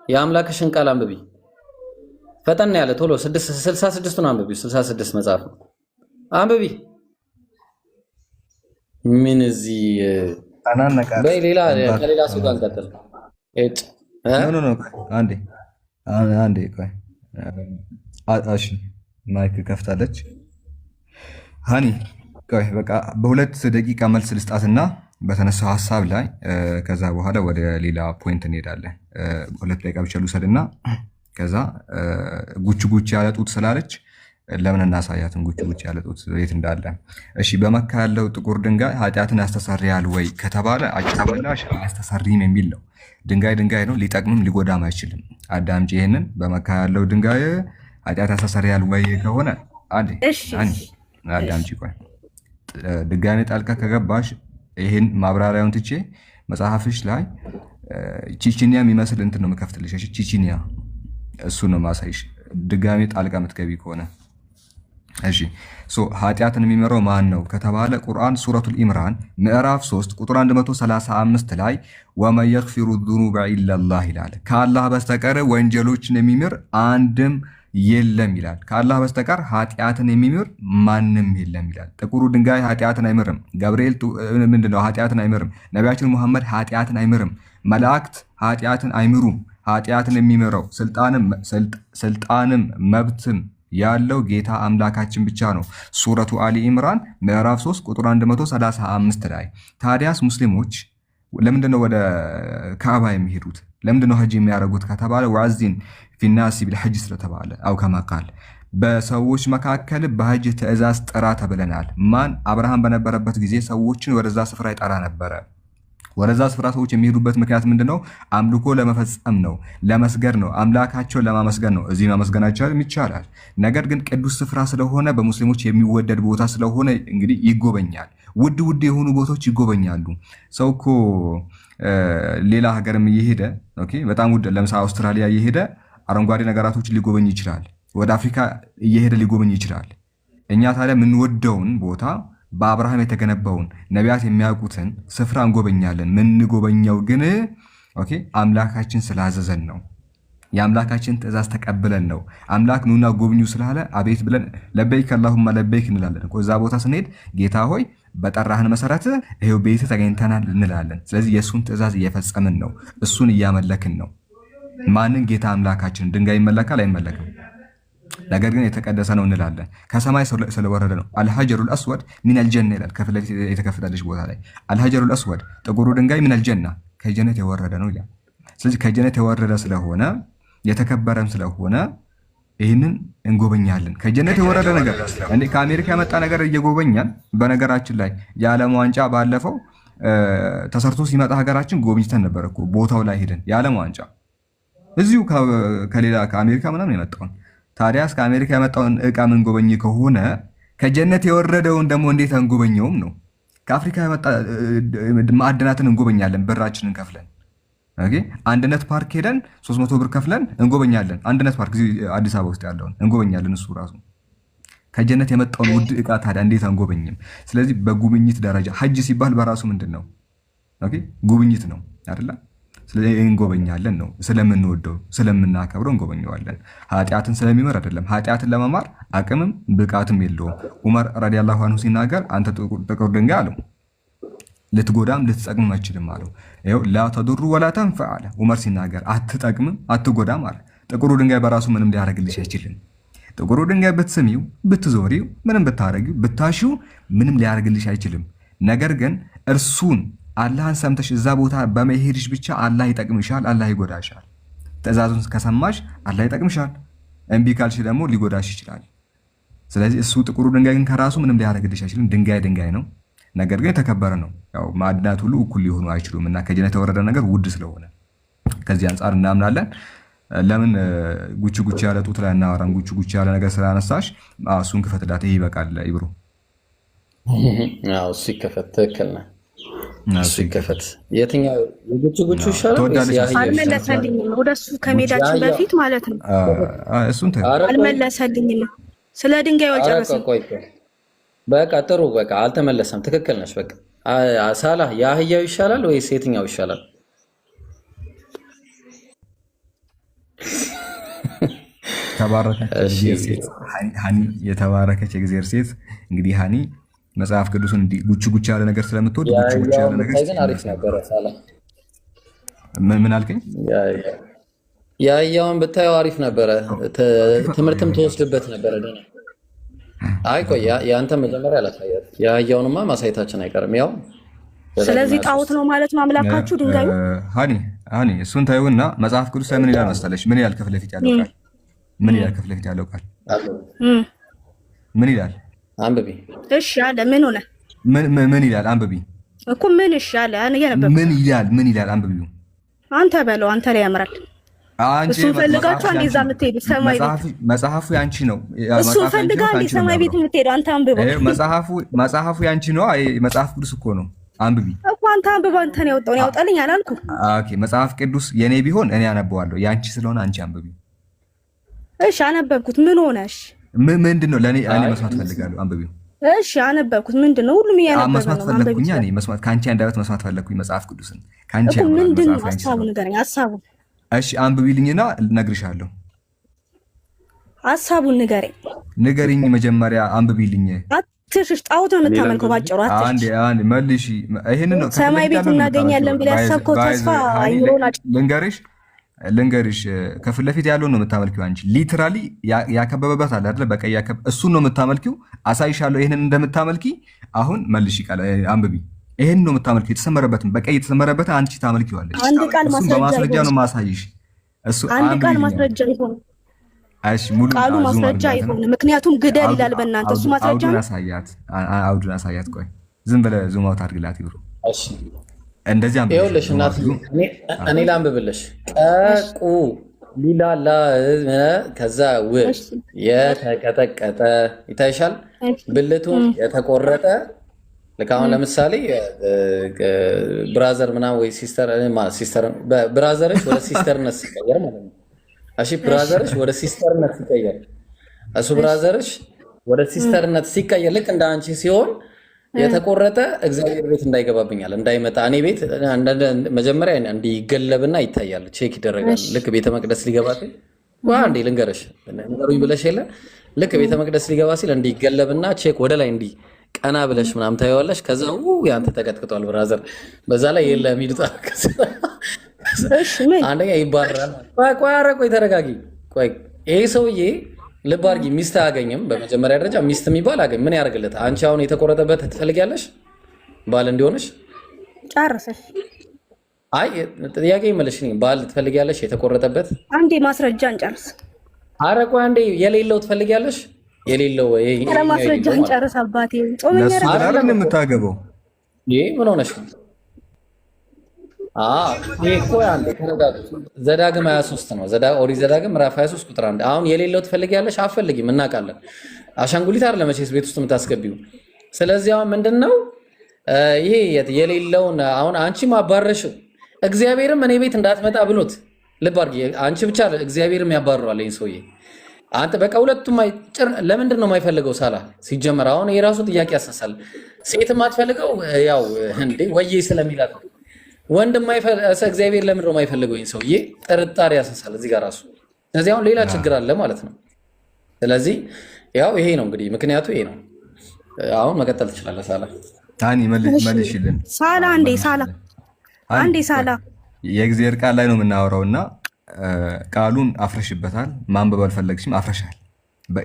የአምላክሽን ቃል አንብቢ። ፈጠን ያለ ቶሎ 66ቱን አንብቢ። 66 መጽሐፍ ነው አንብቢ። ምን እዚህ በሌላ ከሌላ ሰው ጋር እንቀጥል። አንዴ ቆይ። እሺ ማይክ ከፍታለች ሃኒ። ቆይ በቃ በሁለት ደቂቃ መልስ ልስጣትና በተነሳው ሀሳብ ላይ ከዛ በኋላ ወደ ሌላ ፖይንት እንሄዳለን። 2 ደቂቃ ብቻ ልውሰድና ከዛ ጉች ያለጡት ስላለች ለምን እናሳያትን ጉች ያለጡት የት እንዳለ። እሺ በመካ ያለው ጥቁር ድንጋይ ኃጢአትን ያስተሰርያል ወይ ከተባለ አጭር ምላሽ አያስተሰርይም የሚል ነው። ድንጋይ ነው፣ ሊጠቅምም ሊጎዳም አይችልም። አዳምጪ ይሄንን። በመካ ያለው ድንጋይ ኃጢአት ያስተሰርያል ወይ ከሆነ አዳምጪ። ቆይ ድጋሜ ጣልቃ ከገባሽ ይሄን ማብራሪያውን ትቼ መጽሐፍሽ ላይ ቺቺኒያ የሚመስል እንትን ነው የምከፍትልሽ። ቺቺኒያ እሱ ነው ማሳይሽ፣ ድጋሜ ጣልቃ የምትገቢ ከሆነ እሺ። ኃጢአትን የሚመራው ማን ነው ከተባለ ቁርአን ሱረቱል ኢምራን ምዕራፍ 3 ቁጥር 135 ላይ ወመን የግፊሩ ዙኑበ ኢለላህ ይላል። ከአላህ በስተቀር ወንጀሎችን የሚምር አንድም የለም ይላል። ከአላህ በስተቀር ኃጢአትን የሚምር ማንም የለም ይላል። ጥቁሩ ድንጋይ ኃጢአትን አይምርም። ገብርኤል ምንድነው ኃጢአትን አይምርም። ነቢያችን ሙሐመድ ኃጢአትን አይምርም። መላእክት ኃጢአትን አይምሩም። ኃጢአትን የሚምረው ስልጣንም መብትም ያለው ጌታ አምላካችን ብቻ ነው። ሱረቱ አሊ ኢምራን ምዕራፍ 3 ቁጥር 135 ላይ ታዲያስ ሙስሊሞች ለምንድነው ወደ ካዕባ የሚሄዱት? ለምንድነው ሀጅ የሚያደርጉት ከተባለ ወአዚን ፊናሲ ቢልሐጅ ስለተባለ አው ከማቃል በሰዎች መካከል በሀጅ ትእዛዝ ጥራ ተብለናል። ማን? አብርሃም በነበረበት ጊዜ ሰዎችን ወደዛ ስፍራ ይጠራ ነበረ። ወደዛ ስፍራ ሰዎች የሚሄዱበት ምክንያት ምንድነው? አምልኮ ለመፈጸም ነው፣ ለመስገድ ነው፣ አምላካቸውን ለማመስገን ነው። እዚህ ማመስገናቸው ይቻላል። ነገር ግን ቅዱስ ስፍራ ስለሆነ በሙስሊሞች የሚወደድ ቦታ ስለሆነ እንግዲህ ይጎበኛል። ውድ የሆኑ ቦታዎች ይጎበኛሉ። ሰው እኮ ሌላ ሀገርም እየሄደ በጣም ውድ ለምሳሌ አውስትራሊያ እየሄደ አረንጓዴ ነገራቶች ሊጎበኝ ይችላል። ወደ አፍሪካ እየሄደ ሊጎበኝ ይችላል። እኛ ታዲያ የምንወደውን ቦታ በአብርሃም የተገነባውን ነቢያት የሚያውቁትን ስፍራ እንጎበኛለን። ምንጎበኛው ግን አምላካችን ስላዘዘን ነው። የአምላካችን ትእዛዝ ተቀብለን ነው። አምላክ ኑና ጎብኙ ስላለ አቤት ብለን ለበይክ አላሁማ ለበይክ እንላለን። እዛ ቦታ ስንሄድ ጌታ ሆይ በጠራህን መሰረት ይሄው ቤት ተገኝተናል እንላለን። ስለዚህ የእሱን ትእዛዝ እየፈጸምን ነው፣ እሱን እያመለክን ነው። ማንን? ጌታ አምላካችን። ድንጋይ ይመለካል? አይመለክም። ነገር ግን የተቀደሰ ነው እንላለን። ከሰማይ ስለወረደ ነው። አልሐጀሩል አስወድ ሚነል ጀና ይላል። ከፊት ለፊት የተከፈተልሽ ቦታ ላይ አልሐጀሩል አስወድ ጥቁሩ ድንጋይ ሚነል ጀና ከጀነት የወረደ ነው ይላል። ስለዚህ ከጀነት የወረደ ስለሆነ የተከበረም ስለሆነ ይህንን እንጎበኛለን። ከጀነት የወረደ ነገር እንዴ ከአሜሪካ የመጣ ነገር እየጎበኛል። በነገራችን ላይ የዓለም ዋንጫ ባለፈው ተሰርቶ ሲመጣ ሀገራችን ጎብኝተን ነበር እኮ ቦታው ላይ ሄደን የዓለም ዋንጫ እዚሁ ከሌላ ከአሜሪካ ምናምን የመጣውን ታዲያ እስከ አሜሪካ የመጣውን እቃ ምን ጎበኝ ከሆነ ከጀነት የወረደውን ደግሞ እንዴት አንጎበኘውም ነው። ከአፍሪካ የመጣ ማዕድናትን እንጎበኛለን ብራችንን ከፍለን። አንድነት ፓርክ ሄደን 300 ብር ከፍለን እንጎበኛለን። አንድነት ፓርክ አዲስ አበባ ውስጥ ያለውን እንጎበኛለን። እሱ ራሱ ከጀነት የመጣውን ውድ እቃ ታዲያ እንዴት አንጎበኝም? ስለዚህ በጉብኝት ደረጃ ሀጅ ሲባል በራሱ ምንድን ነው? ጉብኝት ነው አይደለ? ስለዚህ እንጎበኛለን ነው። ስለምንወደው ስለምናከብረው እንጎበኘዋለን። ኃጢአትን ስለሚመር አይደለም። ኃጢአትን ለመማር አቅምም ብቃትም የለውም። ዑመር ረዲየላሁ ዐንሁ ሲናገር አንተ ጥቁር ድንጋይ አለው ልትጎዳም ልትጠቅምም አይችልም አለው። ይኸው ላ ተዱሩ ወላ ተንፈዕ አለ ዑመር ሲናገር፣ አትጠቅምም አትጎዳም አለ። ጥቁሩ ድንጋይ በራሱ ምንም ሊያደርግልሽ አይችልም። ጥቁሩ ድንጋይ ብትስሚው፣ ብትዞሪው፣ ምንም ብታረጊው፣ ብታሺው ምንም ሊያደርግልሽ አይችልም። ነገር ግን እርሱን አላህን ሰምተሽ እዛ ቦታ በመሄድሽ ብቻ አላህ ይጠቅምሻል፣ አላህ ይጎዳሻል። ትእዛዙን ከሰማሽ አላህ ይጠቅምሻል፣ እምቢ ካልሽ ደግሞ ሊጎዳሽ ይችላል። ስለዚህ እሱ ጥቁሩ ድንጋይ ግን ከራሱ ምንም ሊያደርግልሽ አይችልም። ድንጋይ ነው፣ ነገር ግን የተከበረ ነው። ያው ማዕድናት ሁሉ እኩል ሊሆኑ አይችሉም እና ከጀነት የወረደ ነገር ውድ ስለሆነ ከዚህ አንጻር እናምናለን። ለምን ጉቺ ያለ ጡት ላይ እናወራን? ጉቺ ያለ ነገር ስላነሳሽ እሱን ክፈትላት። ይሄ ይበቃል። ይብሩ እሱ ይከፈት። ትክክል ነህ። እሱ ይከፈት። የትኛው ጉቺ ይሻላል? አልመለሰልኝም። ወደሱ ከሜዳችን በፊት ማለት ነው። እሱን አልመለሰልኝም። ስለ ድንጋዩ አልጨረስም። በቃ ጥሩ፣ በቃ አልተመለሰም። ትክክል ነሽ። በቃ ሳላህ የአህያው ይሻላል ወይስ የትኛው ይሻላል? የተባረከች የእግዚአብሔር ሴት እንግዲህ ሃኒ መጽሐፍ ቅዱስን ጉቺ ያለ ነገር ስለምትወድ ጉቺ ያለ ነገር ግን አሪፍ ነበረ። ሳላህ ምን አልከኝ? የአህያውን ብታየው አሪፍ ነበረ። ትምህርትም ተወስድበት ነበረ። ደህና አይ ቆይ የአንተ መጀመሪያ አላሳያት። የአህያውንማ ማሳየታችን አይቀርም። ያው ስለዚህ ጣዖት ነው ማለት ነው አምላካችሁ ድንጋዩ። ሃኒ እሱን ታዩና መጽሐፍ ቅዱስ ላይ ምን ይላል መሰለሽ? ምን ይላል ከፊት ለፊት ያለው ቃል? ምን ይላል ከፊት ለፊት ያለው ቃል? ምን ይላል? አንብቢ። እሺ አለ። ምን ሆነ? ምን ይላል? አንብቢ እኮ ምን እሺ አለ። ምን ይላል? አንብቢው። አንተ በለው አንተ ላይ ያምራል። እሱን ፈልጋችሁ አንዴ እዛ የምትሄዱ ሰማይ ቤት መጽሐፉ ያንቺ ነው። እሱ ፈልጋ አንዴ ሰማይ ቤት የምትሄዱ አንተ አንብበው። መጽሐፉ ያንቺ ነው። አይ መጽሐፍ ቅዱስ እኮ ነው። አንብቢ እኮ አንተ አንብበው። አንተ ነው ያወጣው ያውጣልኝ አላልኩ። ኦኬ መጽሐፍ ቅዱስ የኔ ቢሆን እኔ አነበዋለሁ። ያንቺ ስለሆነ አንቺ አንብቢ። እሺ አነበብኩት። ምን ሆነሽ? ምንድነው? ለኔ መስማት ፈልጋለሁ። አንብቢው። እሺ አነበብኩት። ምንድነው? ሁሉም ያነበበ ነው። መስማት ፈለግኩኝ። እኔ መስማት ካንቺ አንደበት መስማት ፈለግኩኝ። መጽሐፍ ቅዱስን ካንቺ ያለው ምንድነው? ሐሳቡን ንገረኝ። ሐሳቡን እሺ አንብቢልኝና እነግርሻለሁ። ሐሳቡን ንገረኝ መጀመሪያ አንብቢልኝ። አትሽሽ። ጣዖት ነው የምታመልከው ባጭሩ። አትሽሽ። አንዴ መልሺ። ይሄንን ነው ሰማይ ቤት እናገኛለን ብለህ ያሰብከው ተስፋ አይሮና ልንገርሽ ከፊት ለፊት ያለውን ነው የምታመልኪው አንቺ። ሊትራሊ ያከበበበት አለ አይደል? በቀይ ያከበበ እሱን ነው የምታመልኪው። አሳይሻለሁ ይሄንን እንደምታመልኪ። አሁን መልሺ ቃል አንብቢ። ይሄን ነው የምታመልኪው። የተሰመረበትን በቀይ የተሰመረበትን አንቺ ታመልኪዋለሽ። አንድ ቃል በማስረጃ ነው ማሳይሽ። እሱ አንድ ቃል ማስረጃ ይሆን? እሺ ሙሉ ቃሉ ማስረጃ ይሆን? ምክንያቱም ግደል ይላል በእናንተ። እሱ ማስረጃ ነው። አውዱን አሳያት። ቆይ ዝም ብለህ ዙም አውት አድርግላት ይብሩ። እሺ እንደዚህ ይኸውልሽ እናት እኔ ላንብብልሽ። ቀቁ ሊላላ ከዛ የተቀጠቀጠ ይታይሻል። ብልቱን የተቆረጠ ልክ አሁን ለምሳሌ ብራዘር ምናምን ወይ ሲስተር ብራዘርሽ ወደ ሲስተርነት ሲቀየር ማለት ነው። እሺ ብራዘርሽ ወደ ሲስተርነት ሲቀየር እሱ ብራዘርሽ ወደ ሲስተርነት ሲቀየር ልክ እንደ አንቺ ሲሆን የተቆረጠ እግዚአብሔር ቤት እንዳይገባብኛል እንዳይመጣ እኔ ቤት መጀመሪያ እንዲገለብና ይታያል፣ ቼክ ይደረጋል። ልክ ቤተ መቅደስ ሊገባ ሲል እንዴ ልንገርሽ ነገሩኝ ብለሽ የለ ልክ ቤተ መቅደስ ሊገባ ሲል እንዲገለብና ቼክ ወደ ላይ እንዲ ቀና ብለሽ ምናምን ታየዋለሽ። ከዛ ያንተ ተቀጥቅጧል ብራዘር፣ በዛ ላይ የለ ሚዱጣ አንደኛ ይባረራል። ቆይ ተረጋጊ። ቆይ ይሄ ሰውዬ ልብ አድርጊ፣ ሚስት አያገኝም። በመጀመሪያ ደረጃ ሚስት የሚባል አገኝ ምን ያደርግለት? አንቺ አሁን የተቆረጠበት ትፈልጊያለሽ ባል እንዲሆንሽ? ጨርሰሽ አይ ጥያቄ ይመለሽ። ባል ትፈልጊያለሽ የተቆረጠበት? አንዴ ማስረጃ እንጨርስ። ኧረ ቆይ አንዴ የሌለው ትፈልጊያለሽ? የሌለው ኧረ ማስረጃ እንጨርስ። አባቴ ጾመኛ አይደል የምታገበው? ይሄ ምን ሆነሽ ነው? ዘዳግም 23 ነው። ኦሪት ዘዳግም ምዕራፍ 23 ቁጥር 1። አሁን የሌለው ትፈልጊያለሽ? አትፈልጊም፣ እናውቃለን። አሻንጉሊት አይደለም መቼስ ቤት ውስጥ የምታስገቢው። ስለዚህ አሁን ምንድነው ይሄ የሌለውን አሁን አንቺ ማባረሽው እግዚአብሔርም እኔ ቤት እንዳትመጣ ብሎት ልብ አድርጊ። አንቺ ብቻ እግዚአብሔርም ያባረዋል ይሄን ሰውዬ። አንተ በቃ ሁለቱም ለምንድን ነው የማይፈልገው? ሳላ ሲጀመር አሁን የራሱ ጥያቄ ያሳሳል። ሴትም አትፈልገው ያው እንዴ ወዬ ስለሚላት ወንድ እግዚአብሔር ለምንድን ነው የማይፈልገው? ይሄን ሰውዬ ጥርጣሬ ያሳሳል እዚህ ጋር ራሱ። ስለዚህ አሁን ሌላ ችግር አለ ማለት ነው። ስለዚህ ያው ይሄ ነው እንግዲህ ምክንያቱ ይሄ ነው። አሁን መቀጠል ትችላለህ ሳላ። ታኒ መልሽልን። ሳላ አንዴ ሳላ የእግዚአብሔር ቃል ላይ ነው የምናወራውና ቃሉን አፍረሽበታል። ማንበብ አልፈለግሽም፣ አፍረሻል።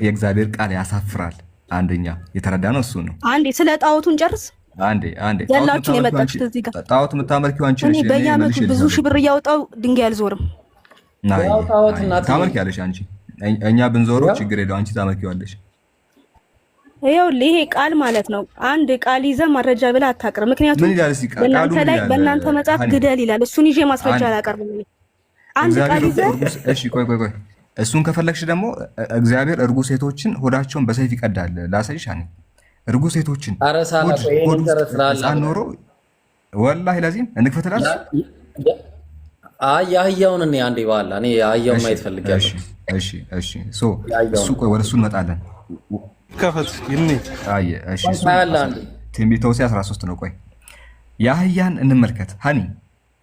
የእግዚአብሔር ቃል ያሳፍራል። አንደኛ የተረዳ ነው እሱ ነው። አንዴ ስለ ጣዖቱን ጨርስ። አንዴ ያላችሁ የመጣችሁት እዚህ ጋር ጣዖት የምታመልኪው አንቺ ነሽ። በየዓመቱ ብዙ ሺህ ብር እያወጣው ድንጋይ አልዞርም። ታመልኪያለሽ አንቺ። እኛ ብንዞረው ችግር የለው፣ አንቺ ታመልኪዋለሽ። ይሄ ቃል ማለት ነው። አንድ ቃል ይዘህ ማስረጃ ብለህ አታቅርብ። ምክንያቱም በእናንተ መጽሐፍ ግደል ይላል። እሱን ይዤ ማስረጃ አላቀርብም። አንድ ቃል ይዘህ እሺ፣ ቆይ እሱን ከፈለግሽ ደግሞ እግዚአብሔር እርጉዝ ሴቶችን ሆዳቸውን በሰይፍ ይቀዳል። ላሳይሽ። እርጉዝ ሴቶችን ህፃን ኖሮ ወላሂ ለዚህም እንክፈትላል። የአህያውን እኔ አንዴ በኋላ እኔ የአህያውን ማየት ፈልጋለሁ። እሺ እሱ ቆይ ወደ እሱ እንመጣለን። ትንቢተ ሆሴዕ 13 ነው። ቆይ የአህያን እንመልከት። ሀኒ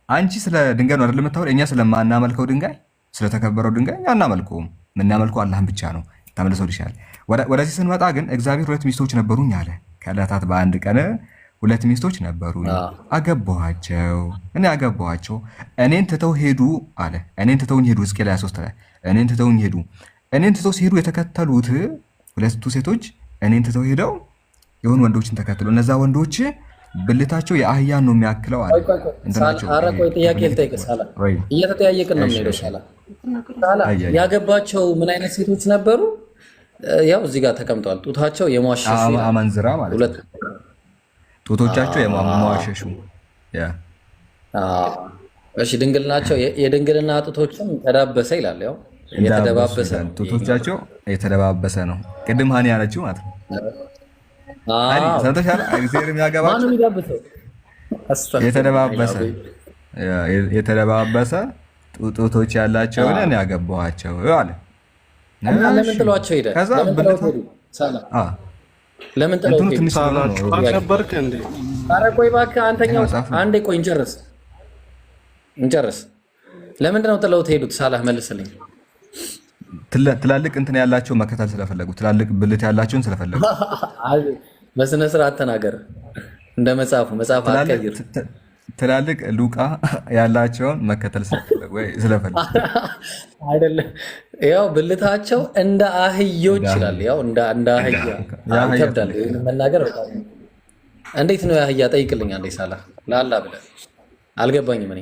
አንቺ ስለ ድንጋይ ነው አይደል የምታወሪው? እኛ ስለማናመልከው ድንጋይ ስለተከበረው ድንጋይ እኛ አናመልከውም። የምናመልከው አላህን ብቻ ነው። ተመልሰው ይሻል። ወደዚህ ስንመጣ ግን እግዚአብሔር 2 ሚስቶች ነበሩኝ አለ። ከዕለታት በአንድ ቀን 2 ሚስቶች ነበሩኝ፣ አገባኋቸው። እኔን ትተው ሄዱ አለ። እኔን ትተውኝ ሄዱ። ሕዝቅኤል 23 ላይ እኔን ትተውኝ ሄዱ። እኔን ትተው ሲሄዱ የተከተሉት 2 ሴቶች እኔን ትተው ሄደው የሆኑ ወንዶችን ተከትሎ እነዛ ወንዶች ብልታቸው የአህያን ነው የሚያክለው አለ። ቆይ ጥያቄ ልጠይቅህ ሳላ። እየተጠያየቅን ነው የምንሄደው ሳላ። ያገባቸው ምን አይነት ሴቶች ነበሩ? ያው እዚህ ጋር ተቀምጠዋል። ጡታቸው የሟሸሹ አመንዝራ ማለት ጡቶቻቸው የሟሸሹ እሺ ድንግል ናቸው። የድንግልና ጡቶችም ተዳበሰ ይላል። ያው የተደባበሰ ጡቶቻቸው የተደባበሰ ነው። ቅድም ሀኒ ያለችው ማለት ነው። ሰምተሻል? እግዚአብሔር የሚያገባቸው የተደባበሰ ጡቶች ያላቸውን እኔ ያገባኋቸው አለ። ለምን ጥሏቸው ሄደ? ለምን ጥሏቸው ሄደ? ኧረ ቆይ እባክህ አንተኛው አንዴ ቆይ እንጨርስ። ለምንድን ነው ጥለውት ሄዱት? ሳላህ መልስልኝ። ትላልቅ እንትን ያላቸው መከተል ስለፈለጉ፣ ትላልቅ ብልት ያላቸውን ስለፈለጉ። በስነ ስርዓት ተናገር። እንደ መጽሐፉ አትቀይር። ትላልቅ ሉቃ ያላቸውን መከተል ስለፈለጉ አይደለም። ያው ብልታቸው እንደ አህዮች ይላል። ያው እንደ አህያ ይከብዳል መናገር። እንዴት ነው የአህያ? ጠይቅልኝ አንዴ ሳላህ ላላ ብለህ አልገባኝም እኔ።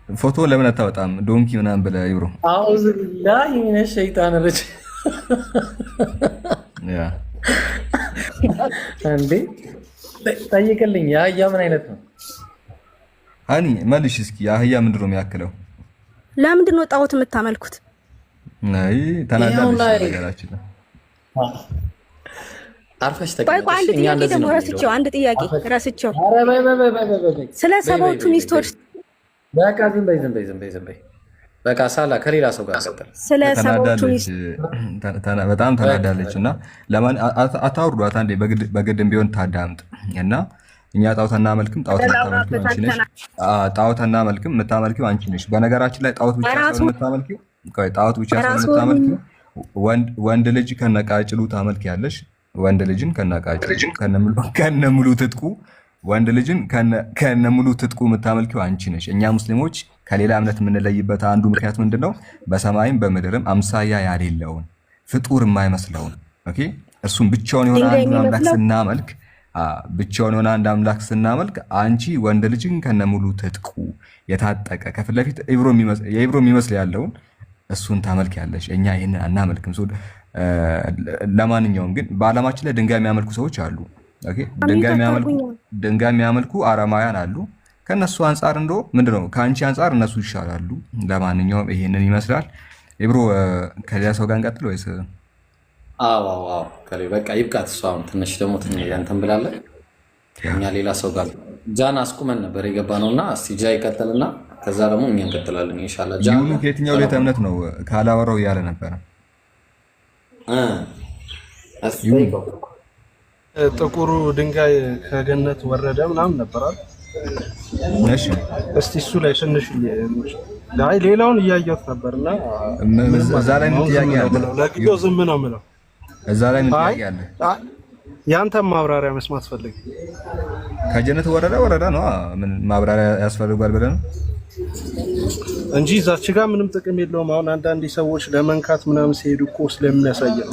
ፎቶ ለምን አታወጣም? ዶንኪ ምናምን ብለህ ይብሮ። አውዝ ቢላሂ ሚነ ሸይጣን ረጅ እንዴ ጠይቅልኝ። የአህያ ምን አይነት ነው? ሀኒ መልሽ እስኪ። የአህያ ምንድን ነው የሚያክለው? ለምንድን ነው ጣዖት የምታመልኩት? አይ ተናዳለች ነገራችን። አርፈሽ አንድ ጥያቄ ደግሞ አንድ ጥያቄ ረስቸው። ስለ ሰባቱ ሚስቶች በቃ ዝም በይ። በቃ ሳላ ከሌላ ሰው ጋር ስለ ሰባቱ በጣም ተናዳለች እና ለማን አታውርዷት አንዴ በግድም ቢሆን ታዳምጥ እና እኛ ጣዖት አናመልክም። ጣዖት የምታመልኪው አንቺ ነሽ። ጣዖት አናመልክም፣ የምታመልኪው አንቺ ነሽ። በነገራችን ላይ ጣዖት ብቻ ሳይሆን የምታመልኪው ወንድ ልጅ ከነቃጭሉ ታመልኪያለሽ። ወንድ ልጅን ከነቃጭሉ ከነሙሉ ትጥቁ ወንድ ልጅን ከነሙሉ ትጥቁ የምታመልኪው አንቺ ነሽ። እኛ ሙስሊሞች ከሌላ እምነት የምንለይበት አንዱ ምክንያት ምንድነው? በሰማይም በምድርም አምሳያ ያሌለውን ፍጡር የማይመስለውን እርሱም ብቻውን የሆነ አንድ አምላክ ስናመልክ አንድ አምላክ ስናመልክ አንቺ ወንድ ልጅን ከነሙሉ ትጥቁ የታጠቀ ከፊት ለፊት የኢብሮ የሚመስል ያለውን እሱን ታመልኪያለሽ። እኛ ይህንን አናመልክም። ለማንኛውም ግን በዓለማችን ላይ ድንጋይ የሚያመልኩ ሰዎች አሉ። ድንጋይ የሚያመልኩ አረማውያን አሉ። ከነሱ አንጻር ምንድነው ከአንቺ አንጻር እነሱ ይሻላሉ። ለማንኛውም ይሄንን ይመስላል። ኢብሮ ከሌላ ሰው ጋር እንቀጥል ወይስ? አዎ በቃ ይብቃት። እሷ አሁን ትንሽ ደግሞ እንትን ብላለች። እኛ ሌላ ሰው ጋር ጃን አስቁመን ነበር የገባ ነውና እስቲ ጃ ይቀጥልና ከዛ ደግሞ እኛ እንቀጥላለን ኢንሻአላህ። ጃን ከየትኛው ቤተ እምነት ነው ካላወራው እያለ ነበረ። ጥቁሩ ድንጋይ ከገነት ወረደ ምናምን ነበራል። እሺ እስቲ እሱ ላይ ትንሽ ሌላውን እያየሁት ነበርና እዛ ላይ ምን ጥያቄ አለ? ለጊዜው ዝም ነው የምለው። እዛ ላይ ምን ጥያቄ አለ? ያንተም ማብራሪያ መስማት ፈልግ። ከጀነት ወረደ ነው ምን ማብራሪያ ያስፈልጋል ብለህ ነው እንጂ እዛች ጋር ምንም ጥቅም የለውም። አሁን አንዳንድ ሰዎች ለመንካት ምናምን ሲሄዱ እኮ ስለሚያሳይ ነው።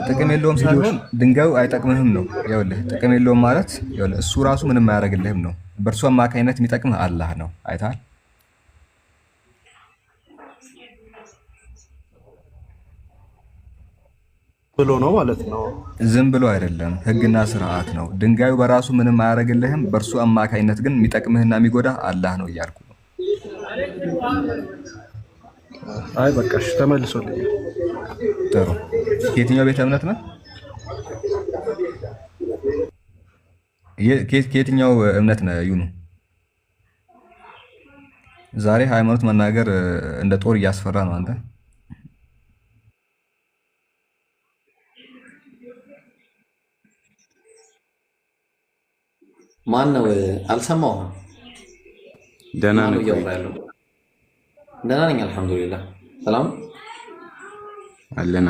ጥቅም የለውም ሲሆን ድንጋዩ አይጠቅምህም ነው። ይኸውልህ ጥቅም የለውም ማለት ይኸውልህ እሱ ራሱ ምንም አያደርግልህም ነው። በእርሱ አማካኝነት የሚጠቅምህ አላህ ነው። አይተሃል? ብሎ ነው ማለት ነው። ዝም ብሎ አይደለም፣ ህግና ስርዓት ነው። ድንጋዩ በራሱ ምንም አያደርግልህም። በእርሱ አማካኝነት ግን የሚጠቅምህና የሚጎዳህ አላህ ነው እያልኩ ነው። አይ በቃሽ፣ ተመልሶልኝ። ጥሩ። ከየትኛው ቤተ እምነት ነው? ከየትኛው እምነት ነው? ዩኑ ዛሬ ሃይማኖት መናገር እንደ ጦር እያስፈራ ነው። አንተ ማን ነው? አልሰማሁም። ደህና ነኝ። ደህና ነኝ አልሐምዱሊላህ። ሰላም አለን።